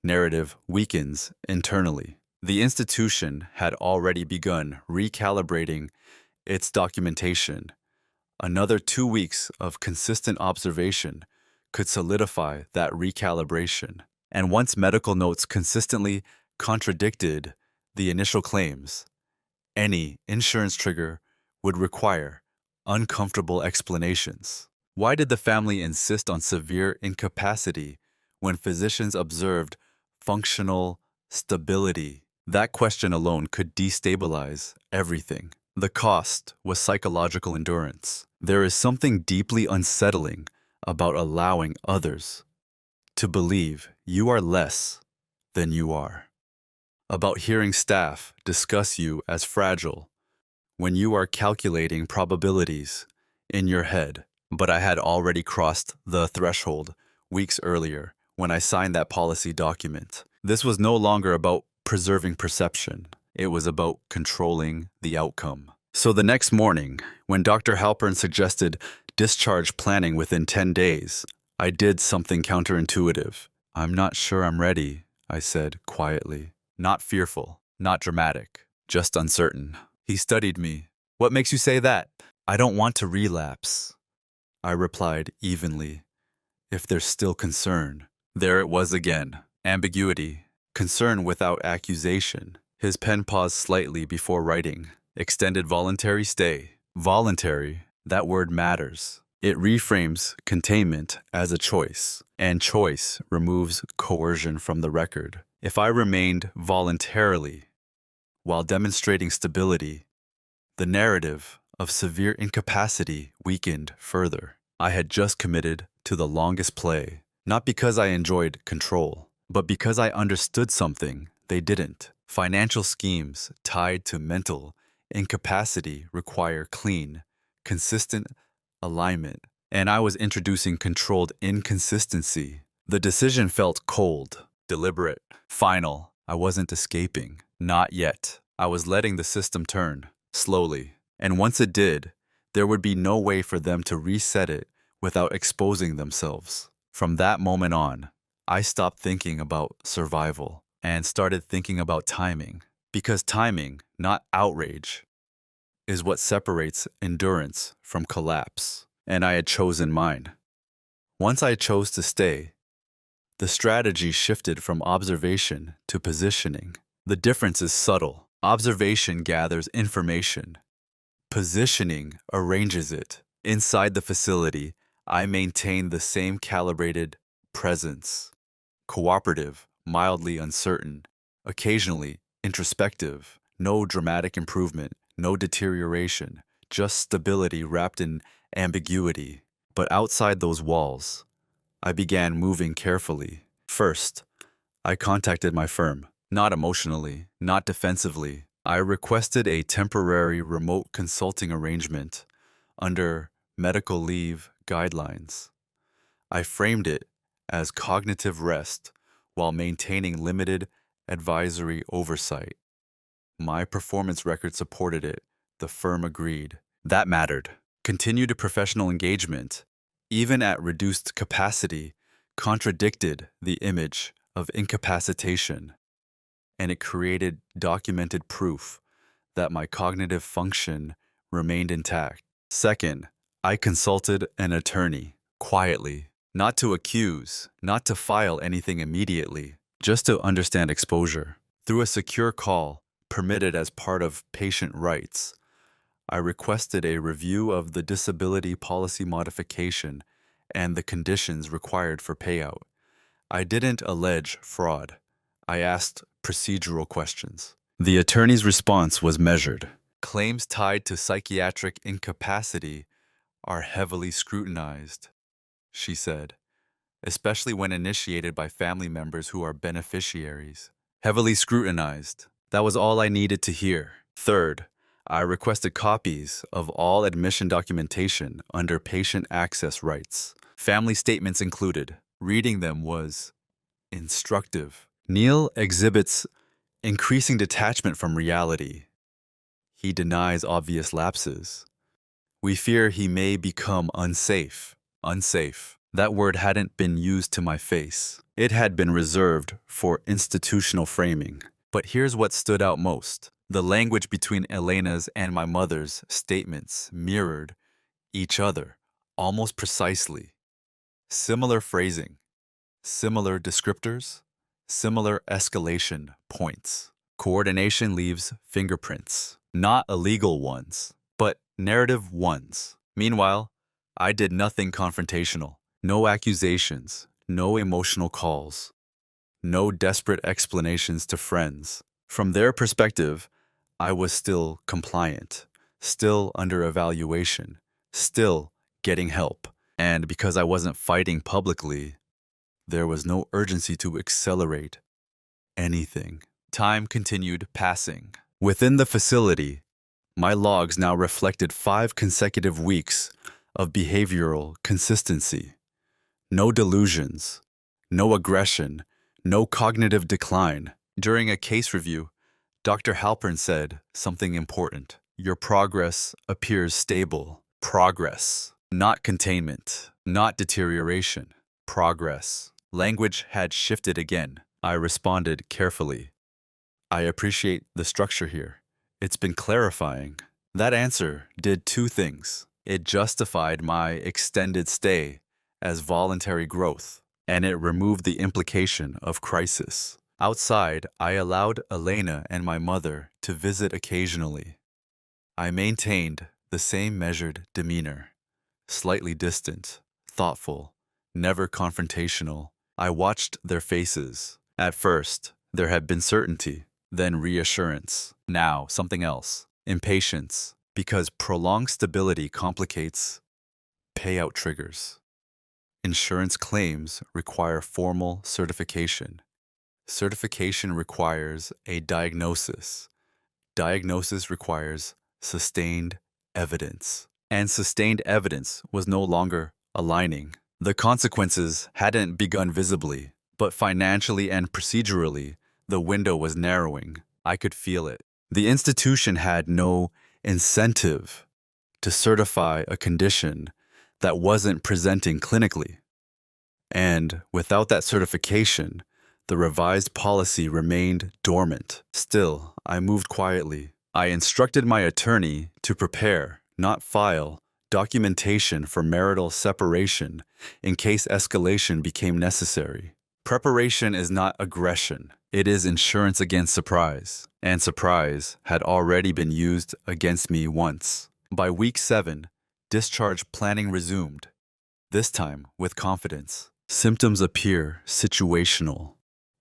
Speaker 1: narrative weakens internally. The institution had already begun recalibrating its documentation. Another 2 weeks of consistent observation could solidify that recalibration. And once medical notes consistently contradicted the initial claims, any insurance trigger would require uncomfortable explanations. Why did the family insist on severe incapacity when physicians observed functional stability? That question alone could destabilize everything. The cost was psychological endurance. There is something deeply unsettling about allowing others to believe you are less than you are, about hearing staff discuss you as fragile when you are calculating probabilities in your head. But I had already crossed the threshold weeks earlier when I signed that policy document. This was no longer about preserving perception. It was about controlling the outcome. So the next morning, when Dr. Halpern suggested discharge planning within 10 days, I did something counterintuitive. "I'm not sure I'm ready," I said quietly. Not fearful, not dramatic, just uncertain. He studied me. "What makes you say that?" "I don't want to relapse," I replied evenly. "If there's still concern." There it was again. Ambiguity. Concern without accusation. His pen paused slightly before writing. "Extended voluntary stay." Voluntary. That word matters. It reframes containment as a choice, and choice removes coercion from the record. If I remained voluntarily while demonstrating stability, the narrative of severe incapacity weakened further. I had just committed to the longest play, not because I enjoyed control, but because I understood something they didn't. Financial schemes tied to mental incapacity require clean, consistent alignment, and I was introducing controlled inconsistency. The decision felt cold, deliberate, final. I wasn't escaping. Not yet. I was letting the system turn, slowly. And once it did, there would be no way for them to reset it without exposing themselves. From that moment on, I stopped thinking about survival and started thinking about timing. Because timing, not outrage, is what separates endurance from collapse. And I had chosen mine. Once I chose to stay, the strategy shifted from observation to positioning. The difference is subtle. Observation gathers information. Positioning arranges it. Inside the facility, I maintain the same calibrated presence. Cooperative, mildly uncertain, occasionally introspective. No dramatic improvement, no deterioration, just stability wrapped in ambiguity. But outside those walls, I began moving carefully. First, I contacted my firm. Not emotionally, not defensively. I requested a temporary remote consulting arrangement under medical leave guidelines. I framed it as cognitive rest while maintaining limited advisory oversight. My performance record supported it. The firm agreed. That mattered. Continued professional engagement, even at reduced capacity, contradicted the image of incapacitation, and it created documented proof that my cognitive function remained intact. Second, I consulted an attorney, quietly, not to accuse, not to file anything immediately, just to understand exposure. Through a secure call, permitted as part of patient rights, I requested a review of the disability policy modification and the conditions required for payout. I didn't allege fraud. I asked procedural questions. The attorney's response was measured. Claims tied to psychiatric incapacity are heavily scrutinized, she said, especially when initiated by family members who are beneficiaries. Heavily scrutinized. That was all I needed to hear. Third, I requested copies of all admission documentation under patient access rights. Family statements included. Reading them was instructive. Neil exhibits increasing detachment from reality. He denies obvious lapses. We fear he may become unsafe. Unsafe. That word hadn't been used to my face. It had been reserved for institutional framing. But here's what stood out most. The language between Elena's and my mother's statements mirrored each other almost precisely. Similar phrasing, similar descriptors, similar escalation points. Coordination leaves fingerprints, not illegal ones, but narrative ones. Meanwhile, I did nothing confrontational. No accusations, no emotional calls, no desperate explanations to friends. From their perspective, I was still compliant, still under evaluation, still getting help. And because I wasn't fighting publicly, there was no urgency to accelerate anything. Time continued passing. Within the facility, my logs now reflected 5 consecutive weeks of behavioral consistency. No delusions, no aggression, no cognitive decline. During a case review, Dr. Halpern said something important. Your progress appears stable. Progress, not containment, not deterioration. Progress. Language had shifted again. I responded carefully. I appreciate the structure here. It's been clarifying. That answer did 2 things. It justified my extended stay as voluntary growth, and it removed the implication of crisis. Outside, I allowed Elena and my mother to visit occasionally. I maintained the same measured demeanor, slightly distant, thoughtful, never confrontational. I watched their faces. At first, there had been certainty, then reassurance. Now, something else. Impatience, because prolonged stability complicates payout triggers. Insurance claims require formal certification. Certification requires a diagnosis. Diagnosis requires sustained evidence. And sustained evidence was no longer aligning. The consequences hadn't begun visibly, but financially and procedurally, the window was narrowing. I could feel it. The institution had no incentive to certify a condition that wasn't presenting clinically. And without that certification, the revised policy remained dormant. Still, I moved quietly. I instructed my attorney to prepare, not file, documentation for marital separation in case escalation became necessary. Preparation is not aggression. It is insurance against surprise. And surprise had already been used against me once. By week 7, discharge planning resumed, this time with confidence. Symptoms appear situational.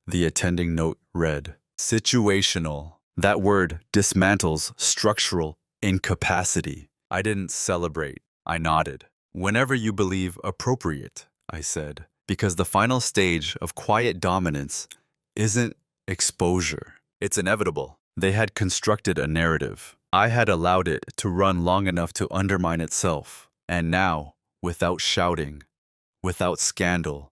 Speaker 1: The attending note read, situational. That word dismantles structural incapacity. I didn't celebrate. I nodded. Whenever you believe appropriate, I said, because the final stage of quiet dominance isn't exposure. It's inevitable. They had constructed a narrative. I had allowed it to run long enough to undermine itself. And now, without shouting, without scandal,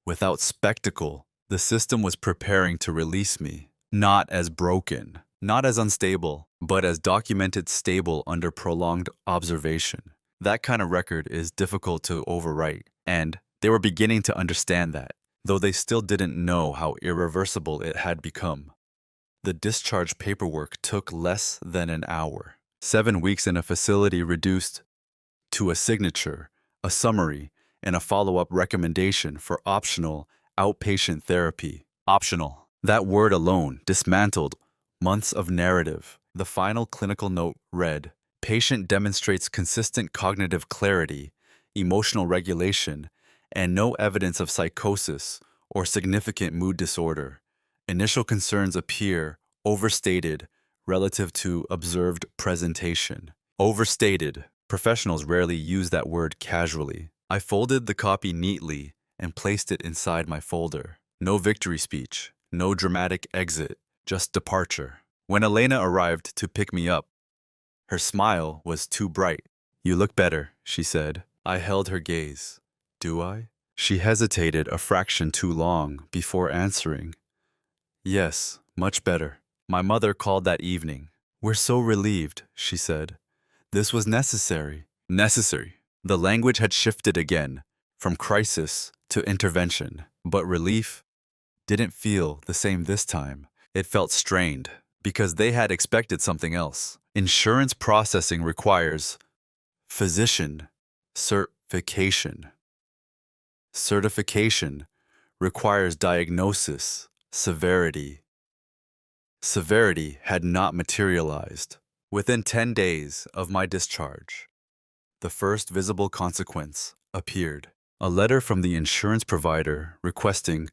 Speaker 1: without spectacle, the system was preparing to release me. Not as broken, not as unstable, but as documented stable under prolonged observation. That kind of record is difficult to overwrite, and they were beginning to understand that, though they still didn't know how irreversible it had become. The discharge paperwork took less than an hour. 7 weeks in a facility reduced to a signature, a summary, and a follow-up recommendation for optional outpatient therapy. Optional. That word alone dismantled months of narrative. The final clinical note read, patient demonstrates consistent cognitive clarity, emotional regulation, and no evidence of psychosis or significant mood disorder. Initial concerns appear overstated relative to observed presentation. Overstated. Professionals rarely use that word casually. I folded the copy neatly and placed it inside my folder. No victory speech, no dramatic exit, just departure. When Elena arrived to pick me up, her smile was too bright. "You look better," she said. I held her gaze. "Do I?" She hesitated a fraction too long before answering. "Yes, much better. My mother called that evening. We're so relieved," she said. "This was necessary." Necessary. The language had shifted again, from crisis to intervention. But relief didn't feel the same this time. It felt strained, because they had expected something else. Insurance processing requires physician certification. Certification requires diagnosis, severity. Severity had not materialized. Within 10 days of my discharge, the first visible consequence appeared. A letter from the insurance provider requesting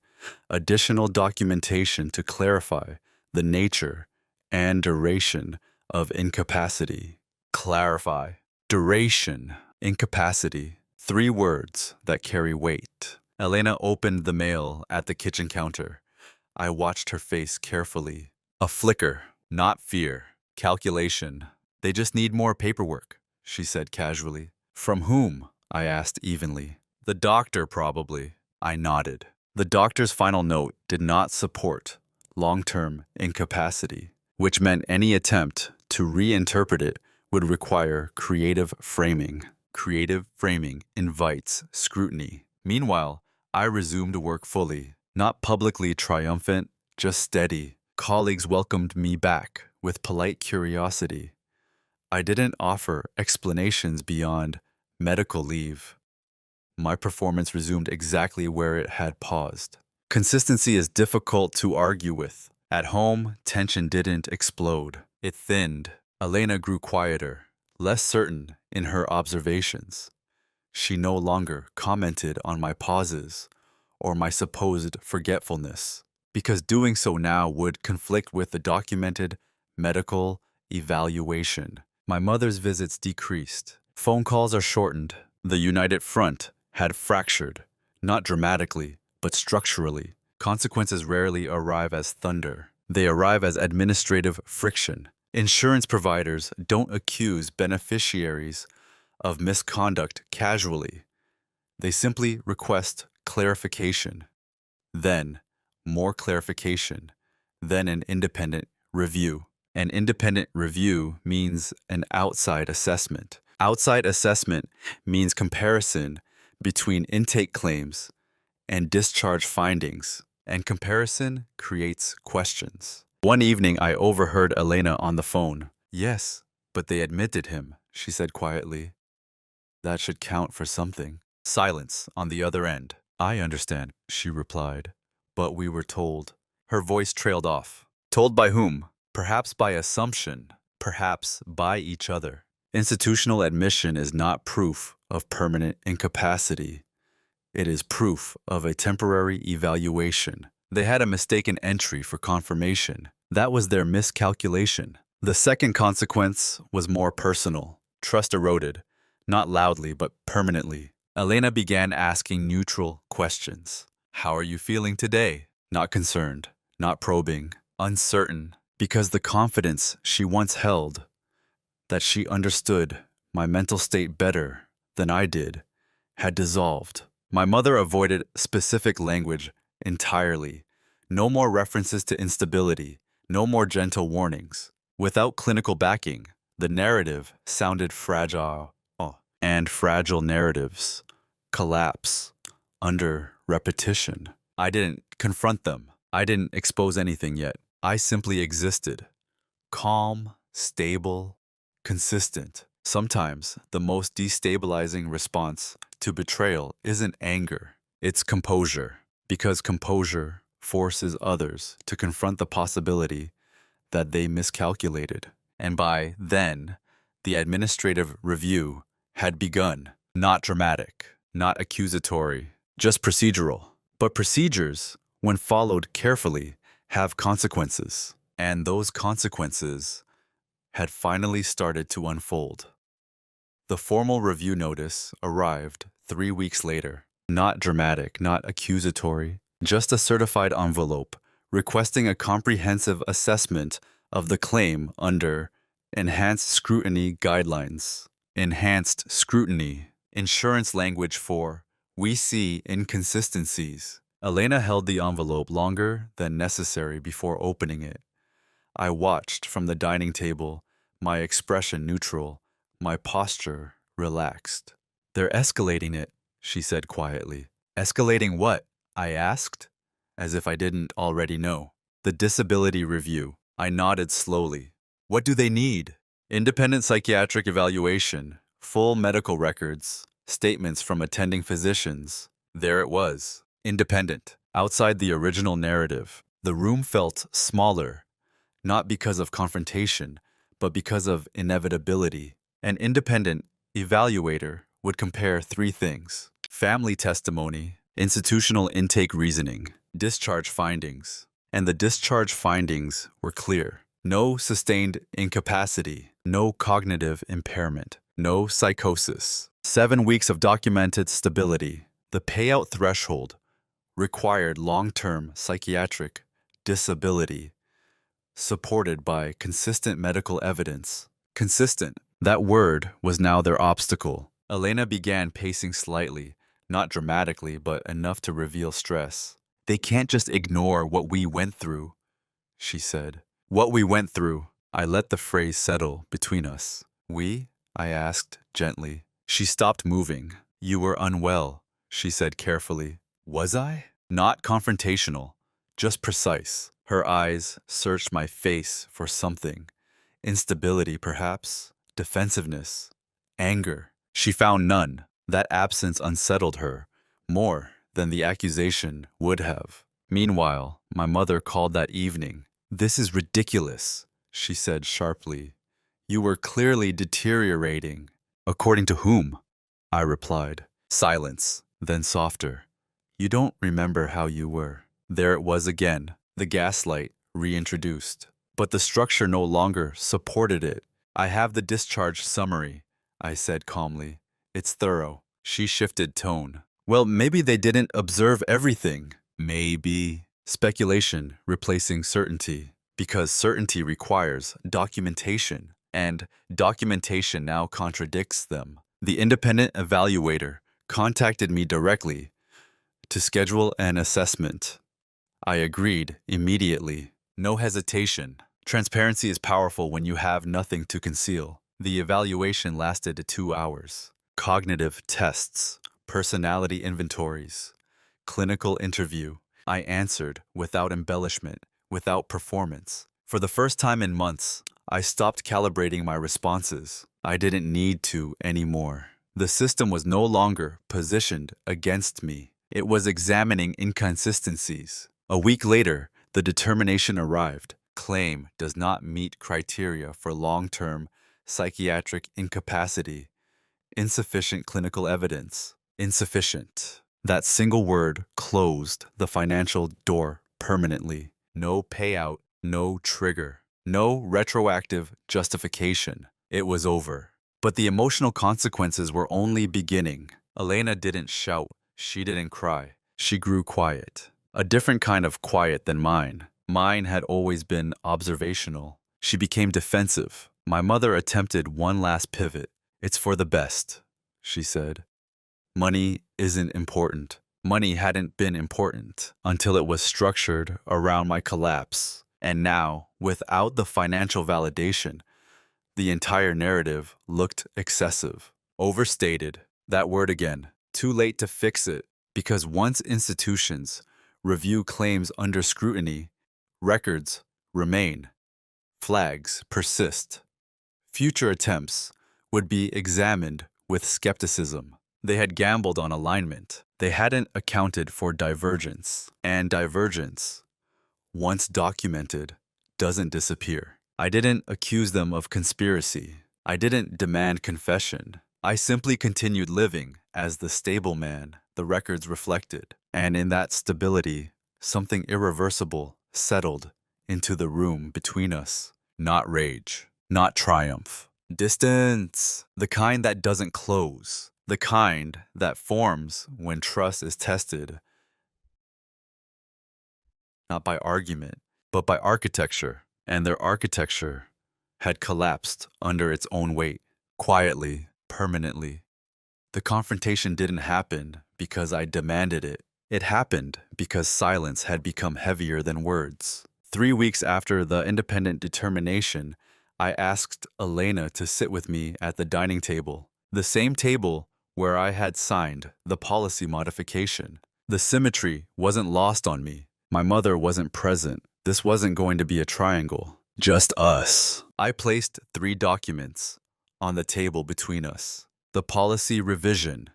Speaker 1: additional documentation to clarify the nature and duration of incapacity. Clarify. Duration. Incapacity. 3 words that carry weight. Elena opened the mail at the kitchen counter. I watched her face carefully. A flicker, not fear. Calculation. "They just need more paperwork," she said casually. "From whom?" I asked evenly. "The doctor, probably." I nodded. The doctor's final note did not support long-term incapacity, which meant any attempt to reinterpret it would require creative framing. Creative framing invites scrutiny. Meanwhile, I resumed work fully, not publicly triumphant, just steady. Colleagues welcomed me back with polite curiosity. I didn't offer explanations beyond medical leave. My performance resumed exactly where it had paused. Consistency is difficult to argue with. At home, tension didn't explode. It thinned. Elena grew quieter, less certain in her observations. She no longer commented on my pauses or my supposed forgetfulness, because doing so now would conflict with the documented medical evaluation. My mother's visits decreased. Phone calls are shortened. The united front had fractured, not dramatically, but structurally. Consequences rarely arrive as thunder. They arrive as administrative friction. Insurance providers don't accuse beneficiaries of misconduct casually. They simply request clarification, then more clarification, then an independent review. An independent review means an outside assessment. Outside assessment means comparison between intake claims and discharge findings, and comparison creates questions. One evening, I overheard Elena on the phone. "Yes, but they admitted him," she said quietly. "That should count for something." Silence on the other end. "I understand," she replied. "But we were told." Her voice trailed off. Told by whom? Perhaps by assumption, perhaps by each other. Institutional admission is not proof of permanent incapacity. It is proof of a temporary evaluation. They had a mistaken entry for confirmation. That was their miscalculation. The second consequence was more personal. Trust eroded, not loudly but permanently. Elena began asking neutral questions. "How are you feeling today?" Not concerned, not probing, uncertain, because the confidence she once held, that she understood my mental state better than I did, had dissolved. My mother avoided specific language entirely. No more references to instability, no more gentle warnings. Without clinical backing, the narrative sounded fragile, and fragile narratives collapse under repetition. I didn't confront them. I didn't expose anything yet. I simply existed. Calm, stable, consistent. Sometimes the most destabilizing response to betrayal isn't anger, it's composure. Because composure forces others to confront the possibility that they miscalculated. And by then, the administrative review had begun. Not dramatic, not accusatory, just procedural. But procedures, when followed carefully, have consequences. And those consequences had finally started to unfold. The formal review notice arrived 3 weeks later. Not dramatic, not accusatory, just a certified envelope requesting a comprehensive assessment of the claim under enhanced scrutiny guidelines. Enhanced scrutiny. Insurance language for we see inconsistencies. Elena held the envelope longer than necessary before opening it. I watched from the dining table, my expression neutral, my posture relaxed. They're escalating it, she said quietly. Escalating what? I asked, as if I didn't already know. The disability review. I nodded slowly. What do they need? Independent psychiatric evaluation, full medical records, statements from attending physicians. There it was. Independent. Outside the original narrative, the room felt smaller, not because of confrontation, but because of inevitability. An independent evaluator would compare three things: family testimony, institutional intake reasoning, discharge findings. And the discharge findings were clear. No sustained incapacity, no cognitive impairment, no psychosis. 7 weeks of documented stability. The payout threshold required long-term psychiatric disability, supported by consistent medical evidence. Consistent. That word was now their obstacle. Elena began pacing slightly, not dramatically, but enough to reveal stress. They can't just ignore what we went through, she said. What we went through. I let the phrase settle between us. We? I asked gently. She stopped moving. You were unwell, she said carefully. Was I? Not confrontational, just precise. Her eyes searched my face for something. Instability, perhaps. Defensiveness. Anger. She found none. That absence unsettled her, more than the accusation would have. Meanwhile, my mother called that evening. This is ridiculous, she said sharply. You were clearly deteriorating. According to whom? I replied. Silence, then softer. You don't remember how you were. There it was again, the gaslight reintroduced. But the structure no longer supported it. I have the discharge summary, I said calmly. It's thorough. She shifted tone. Well, maybe they didn't observe everything. Maybe. Speculation replacing certainty, because certainty requires documentation, and documentation now contradicts them. The independent evaluator contacted me directly to schedule an assessment. I agreed immediately. No hesitation. Transparency is powerful when you have nothing to conceal. The evaluation lasted 2 hours. Cognitive tests, personality inventories, clinical interview. I answered without embellishment, without performance. For the first time in months, I stopped calibrating my responses. I didn't need to anymore. The system was no longer positioned against me. It was examining inconsistencies. A week later, the determination arrived. Claim does not meet criteria for long-term psychiatric incapacity. Insufficient clinical evidence. Insufficient. That single word closed the financial door permanently. No payout, no trigger, no retroactive justification. It was over. But the emotional consequences were only beginning. Elena didn't shout. She didn't cry. She grew quiet. A different kind of quiet than mine. Mine had always been observational. She became defensive. My mother attempted one last pivot. It's for the best, she said. Money isn't important. Money hadn't been important until it was structured around my collapse. And now, without the financial validation, the entire narrative looked excessive, overstated. That word again. Too late to fix it, because once institutions review claims under scrutiny, records remain. Flags persist. Future attempts would be examined with skepticism. They had gambled on alignment. They hadn't accounted for divergence. And divergence, once documented, doesn't disappear. I didn't accuse them of conspiracy. I didn't demand confession. I simply continued living as the stable man the records reflected. And in that stability, something irreversible settled into the room between us. Not rage, not triumph. Distance, the kind that doesn't close, the kind that forms when trust is tested, not by argument, but by architecture. and their architecture had collapsed under its own weight, quietly, permanently. The confrontation didn't happen because I demanded it. It happened because silence had become heavier than words. 3 weeks after the independent determination, I asked Elena to sit with me at the dining table, the same table where I had signed the policy modification. The symmetry wasn't lost on me. My mother wasn't present. This wasn't going to be a triangle. Just us. I placed 3 documents on the table between us: the policy revision,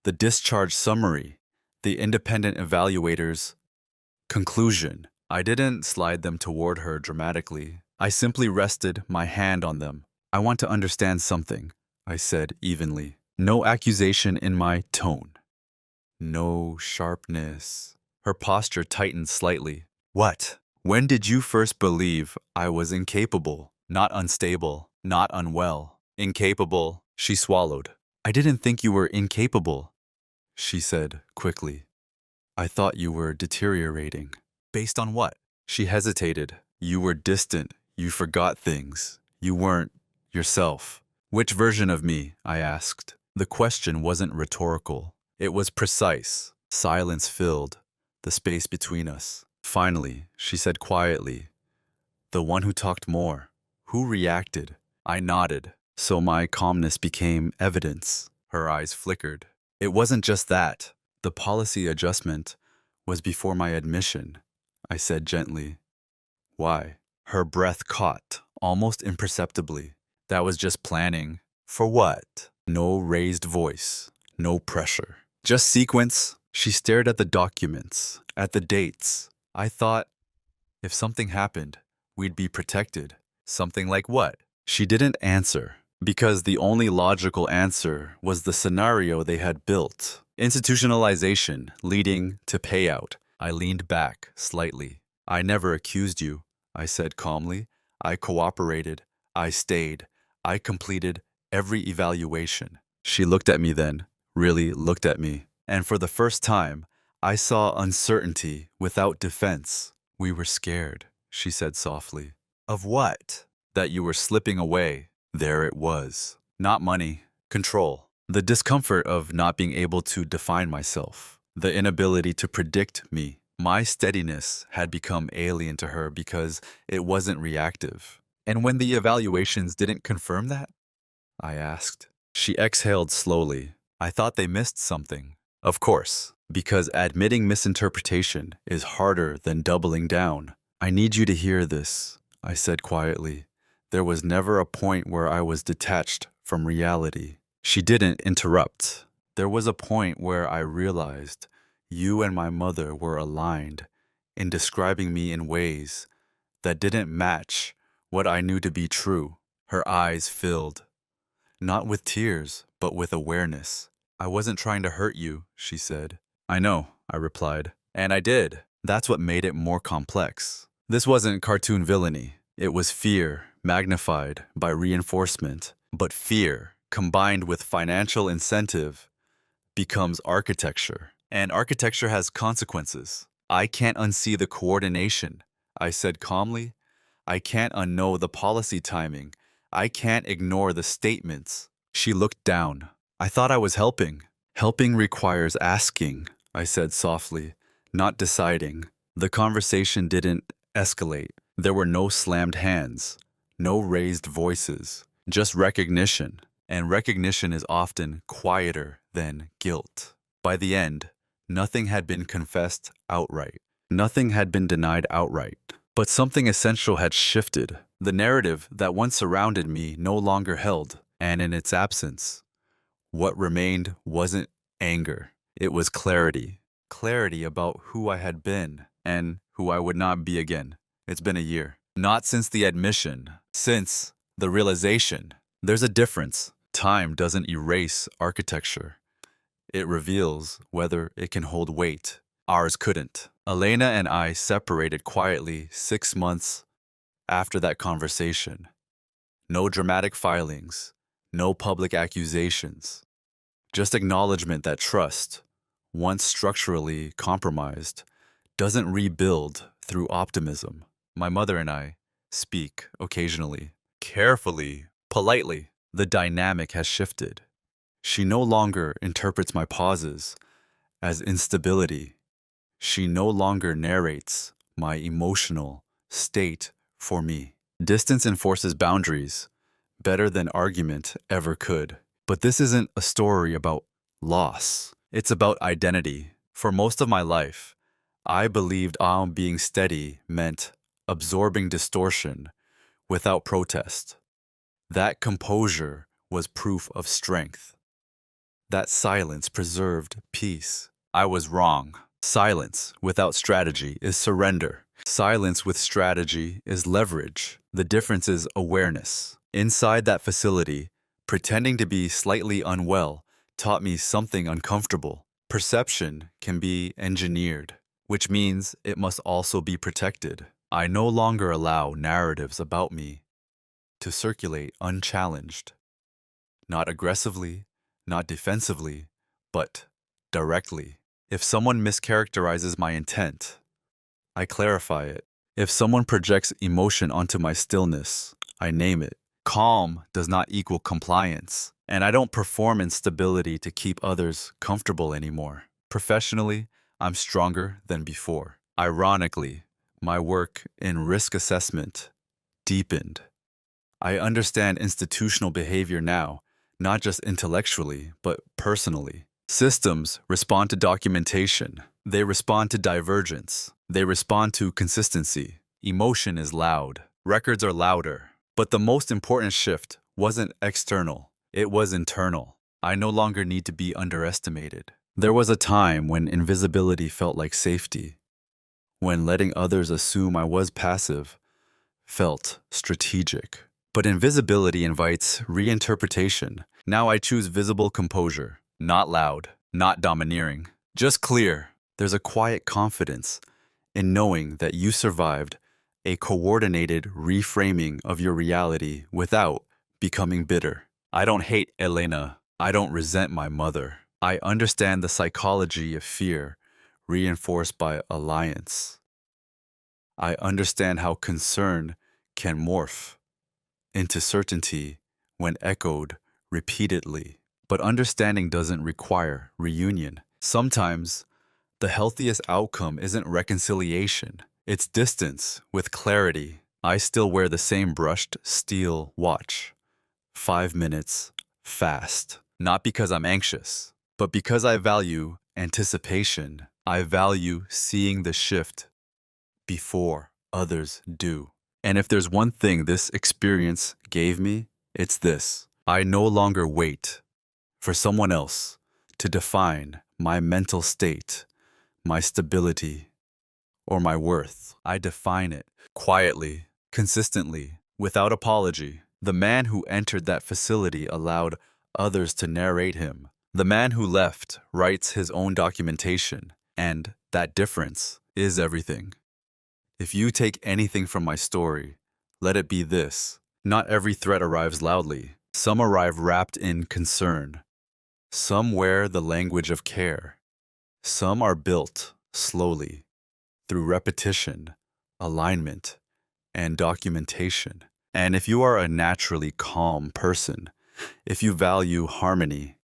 Speaker 1: the discharge summary, the independent evaluator's conclusion. I didn't slide them toward her dramatically. I simply rested my hand on them. I want to understand something, I said evenly. No accusation in my tone. No sharpness. Her posture tightened slightly. What? When did you first believe I was incapable, not unstable, not unwell? Incapable, she swallowed. I didn't think you were incapable, she said quickly. I thought you were deteriorating. Based on what? She hesitated. You were distant. You forgot things. You weren't yourself. Which version of me? I asked. The question wasn't rhetorical. It was precise. Silence filled the space between us. Finally, she said quietly, the one who talked more. Who reacted? I nodded, so my calmness became evidence. Her eyes flickered. It wasn't just that. The policy adjustment was before my admission, I said gently. Why? Her breath caught, almost imperceptibly. That was just planning. For what? No raised voice, no pressure. Just sequence. She stared at the documents, at the dates. I thought, if something happened, we'd be protected. Something like what? She didn't answer, because the only logical answer was the scenario they had built. Institutionalization leading to payout. I leaned back slightly. I never accused you, I said calmly. I cooperated. I stayed. I completed every evaluation. She looked at me then, really looked at me. And for the first time, I saw uncertainty without defense. We were scared, she said softly. Of what? That you were slipping away. There it was. Not money. Control. The discomfort of not being able to define myself. The inability to predict me. My steadiness had become alien to her because it wasn't reactive. And when the evaluations didn't confirm that? I asked. She exhaled slowly. I thought they missed something. Of course, because admitting misinterpretation is harder than doubling down. I need you to hear this, I said quietly. There was never a point where I was detached from reality. She didn't interrupt. There was a point where I realized you and my mother were aligned in describing me in ways that didn't match what I knew to be true. Her eyes filled, not with tears, but with awareness. I wasn't trying to hurt you, she said. I know, I replied. And I did. That's what made it more complex. This wasn't cartoon villainy. It was fear, magnified by reinforcement. But fear, combined with financial incentive, becomes architecture. And architecture has consequences. I can't unsee the coordination, I said calmly. I can't unknow the policy timing. I can't ignore the statements. She looked down. I thought I was helping. Helping requires asking, I said softly, not deciding. The conversation didn't escalate. There were no slammed hands, no raised voices, just recognition. And recognition is often quieter than guilt. By the end, nothing had been confessed outright. Nothing had been denied outright. But something essential had shifted. The narrative that once surrounded me no longer held, and in its absence, what remained wasn't anger. It was clarity. Clarity about who I had been and who I would not be again. It's been a year. Not since the admission, since the realization. There's a difference. Time doesn't erase architecture. It reveals whether it can hold weight. Ours couldn't. Elena and I separated quietly 6 months after that conversation. No dramatic filings, no public accusations, just acknowledgement that trust, once structurally compromised, doesn't rebuild through optimism. My mother and I, speak occasionally, carefully, politely. The dynamic has shifted. She no longer interprets my pauses as instability. She no longer narrates my emotional state for me. Distance enforces boundaries better than argument ever could. But this isn't a story about loss. It's about identity. For most of my life, I believed being steady meant absorbing distortion without protest. That composure was proof of strength. That silence preserved peace. I was wrong. Silence without strategy is surrender. Silence with strategy is leverage. The difference is awareness. Inside that facility, pretending to be slightly unwell taught me something uncomfortable. Perception can be engineered, which means it must also be protected. I no longer allow narratives about me to circulate unchallenged, not aggressively, not defensively, but directly. If someone mischaracterizes my intent, I clarify it. If someone projects emotion onto my stillness, I name it. Calm does not equal compliance, and I don't perform instability to keep others comfortable anymore. Professionally, I'm stronger than before. Ironically, my work in risk assessment deepened. I understand institutional behavior now, not just intellectually, but personally. Systems respond to documentation. They respond to divergence. They respond to consistency. Emotion is loud. Records are louder. But the most important shift wasn't external. It was internal. I no longer need to be underestimated. There was a time when invisibility felt like safety, when letting others assume I was passive felt strategic. But invisibility invites reinterpretation. Now I choose visible composure, not loud, not domineering, just clear. There's a quiet confidence in knowing that you survived a coordinated reframing of your reality without becoming bitter. I don't hate Elena. I don't resent my mother. I understand the psychology of fear reinforced by alliance. I understand how concern can morph into certainty when echoed repeatedly. But understanding doesn't require reunion. Sometimes the healthiest outcome isn't reconciliation, it's distance with clarity. I still wear the same brushed steel watch. 5 minutes, fast. Not because I'm anxious, but because I value anticipation. I value seeing the shift before others do. And if there's one thing this experience gave me, it's this. I no longer wait for someone else to define my mental state, my stability, or my worth. I define it quietly, consistently, without apology. The man who entered that facility allowed others to narrate him. The man who left writes his own documentation, and that difference is everything. If you take anything from my story, let it be this. Not every threat arrives loudly. Some arrive wrapped in concern. Some wear the language of care. Some are built slowly through repetition, alignment, and documentation. And if you are a naturally calm person, if you value harmony,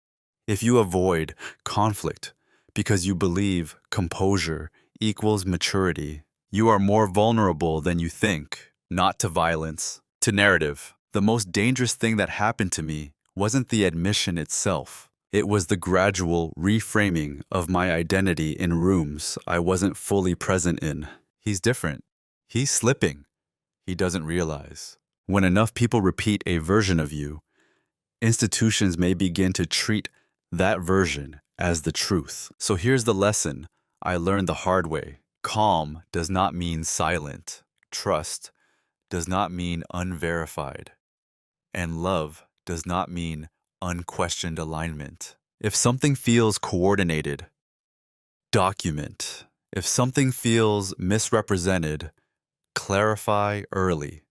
Speaker 1: if you avoid conflict because you believe composure equals maturity, you are more vulnerable than you think, not to violence, to narrative. The most dangerous thing that happened to me wasn't the admission itself. It was the gradual reframing of my identity in rooms I wasn't fully present in. He's different. He's slipping. He doesn't realize. When enough people repeat a version of you, institutions may begin to treat that version as the truth. So here's the lesson I learned the hard way. Calm does not mean silent. Trust does not mean unverified. And love does not mean unquestioned alignment. If something feels coordinated, document. If something feels misrepresented, clarify early.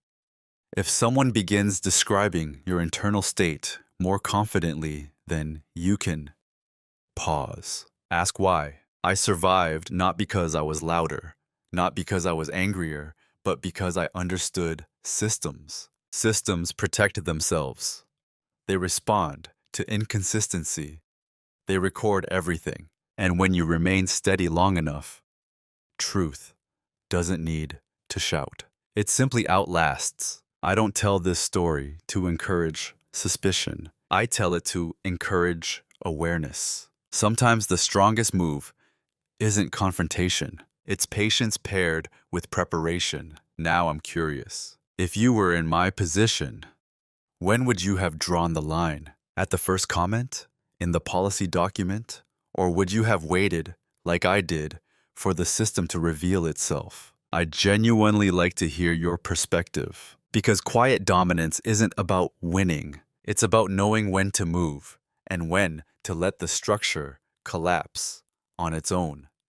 Speaker 1: If someone begins describing your internal state more confidently than you can, pause. Ask why. I survived not because I was louder, not because I was angrier, but because I understood systems. Systems protect themselves. They respond to inconsistency. They record everything. And when you remain steady long enough, truth doesn't need to shout. It simply outlasts. I don't tell this story to encourage suspicion. I tell it to encourage awareness. Sometimes the strongest move isn't confrontation. It's patience paired with preparation. Now I'm curious. If you were in my position, when would you have drawn the line? At the first comment? In the policy document? Or would you have waited, like I did, for the system to reveal itself? I genuinely like to hear your perspective. Because quiet dominance isn't about winning. It's about knowing when to move and when to let the structure collapse on its own.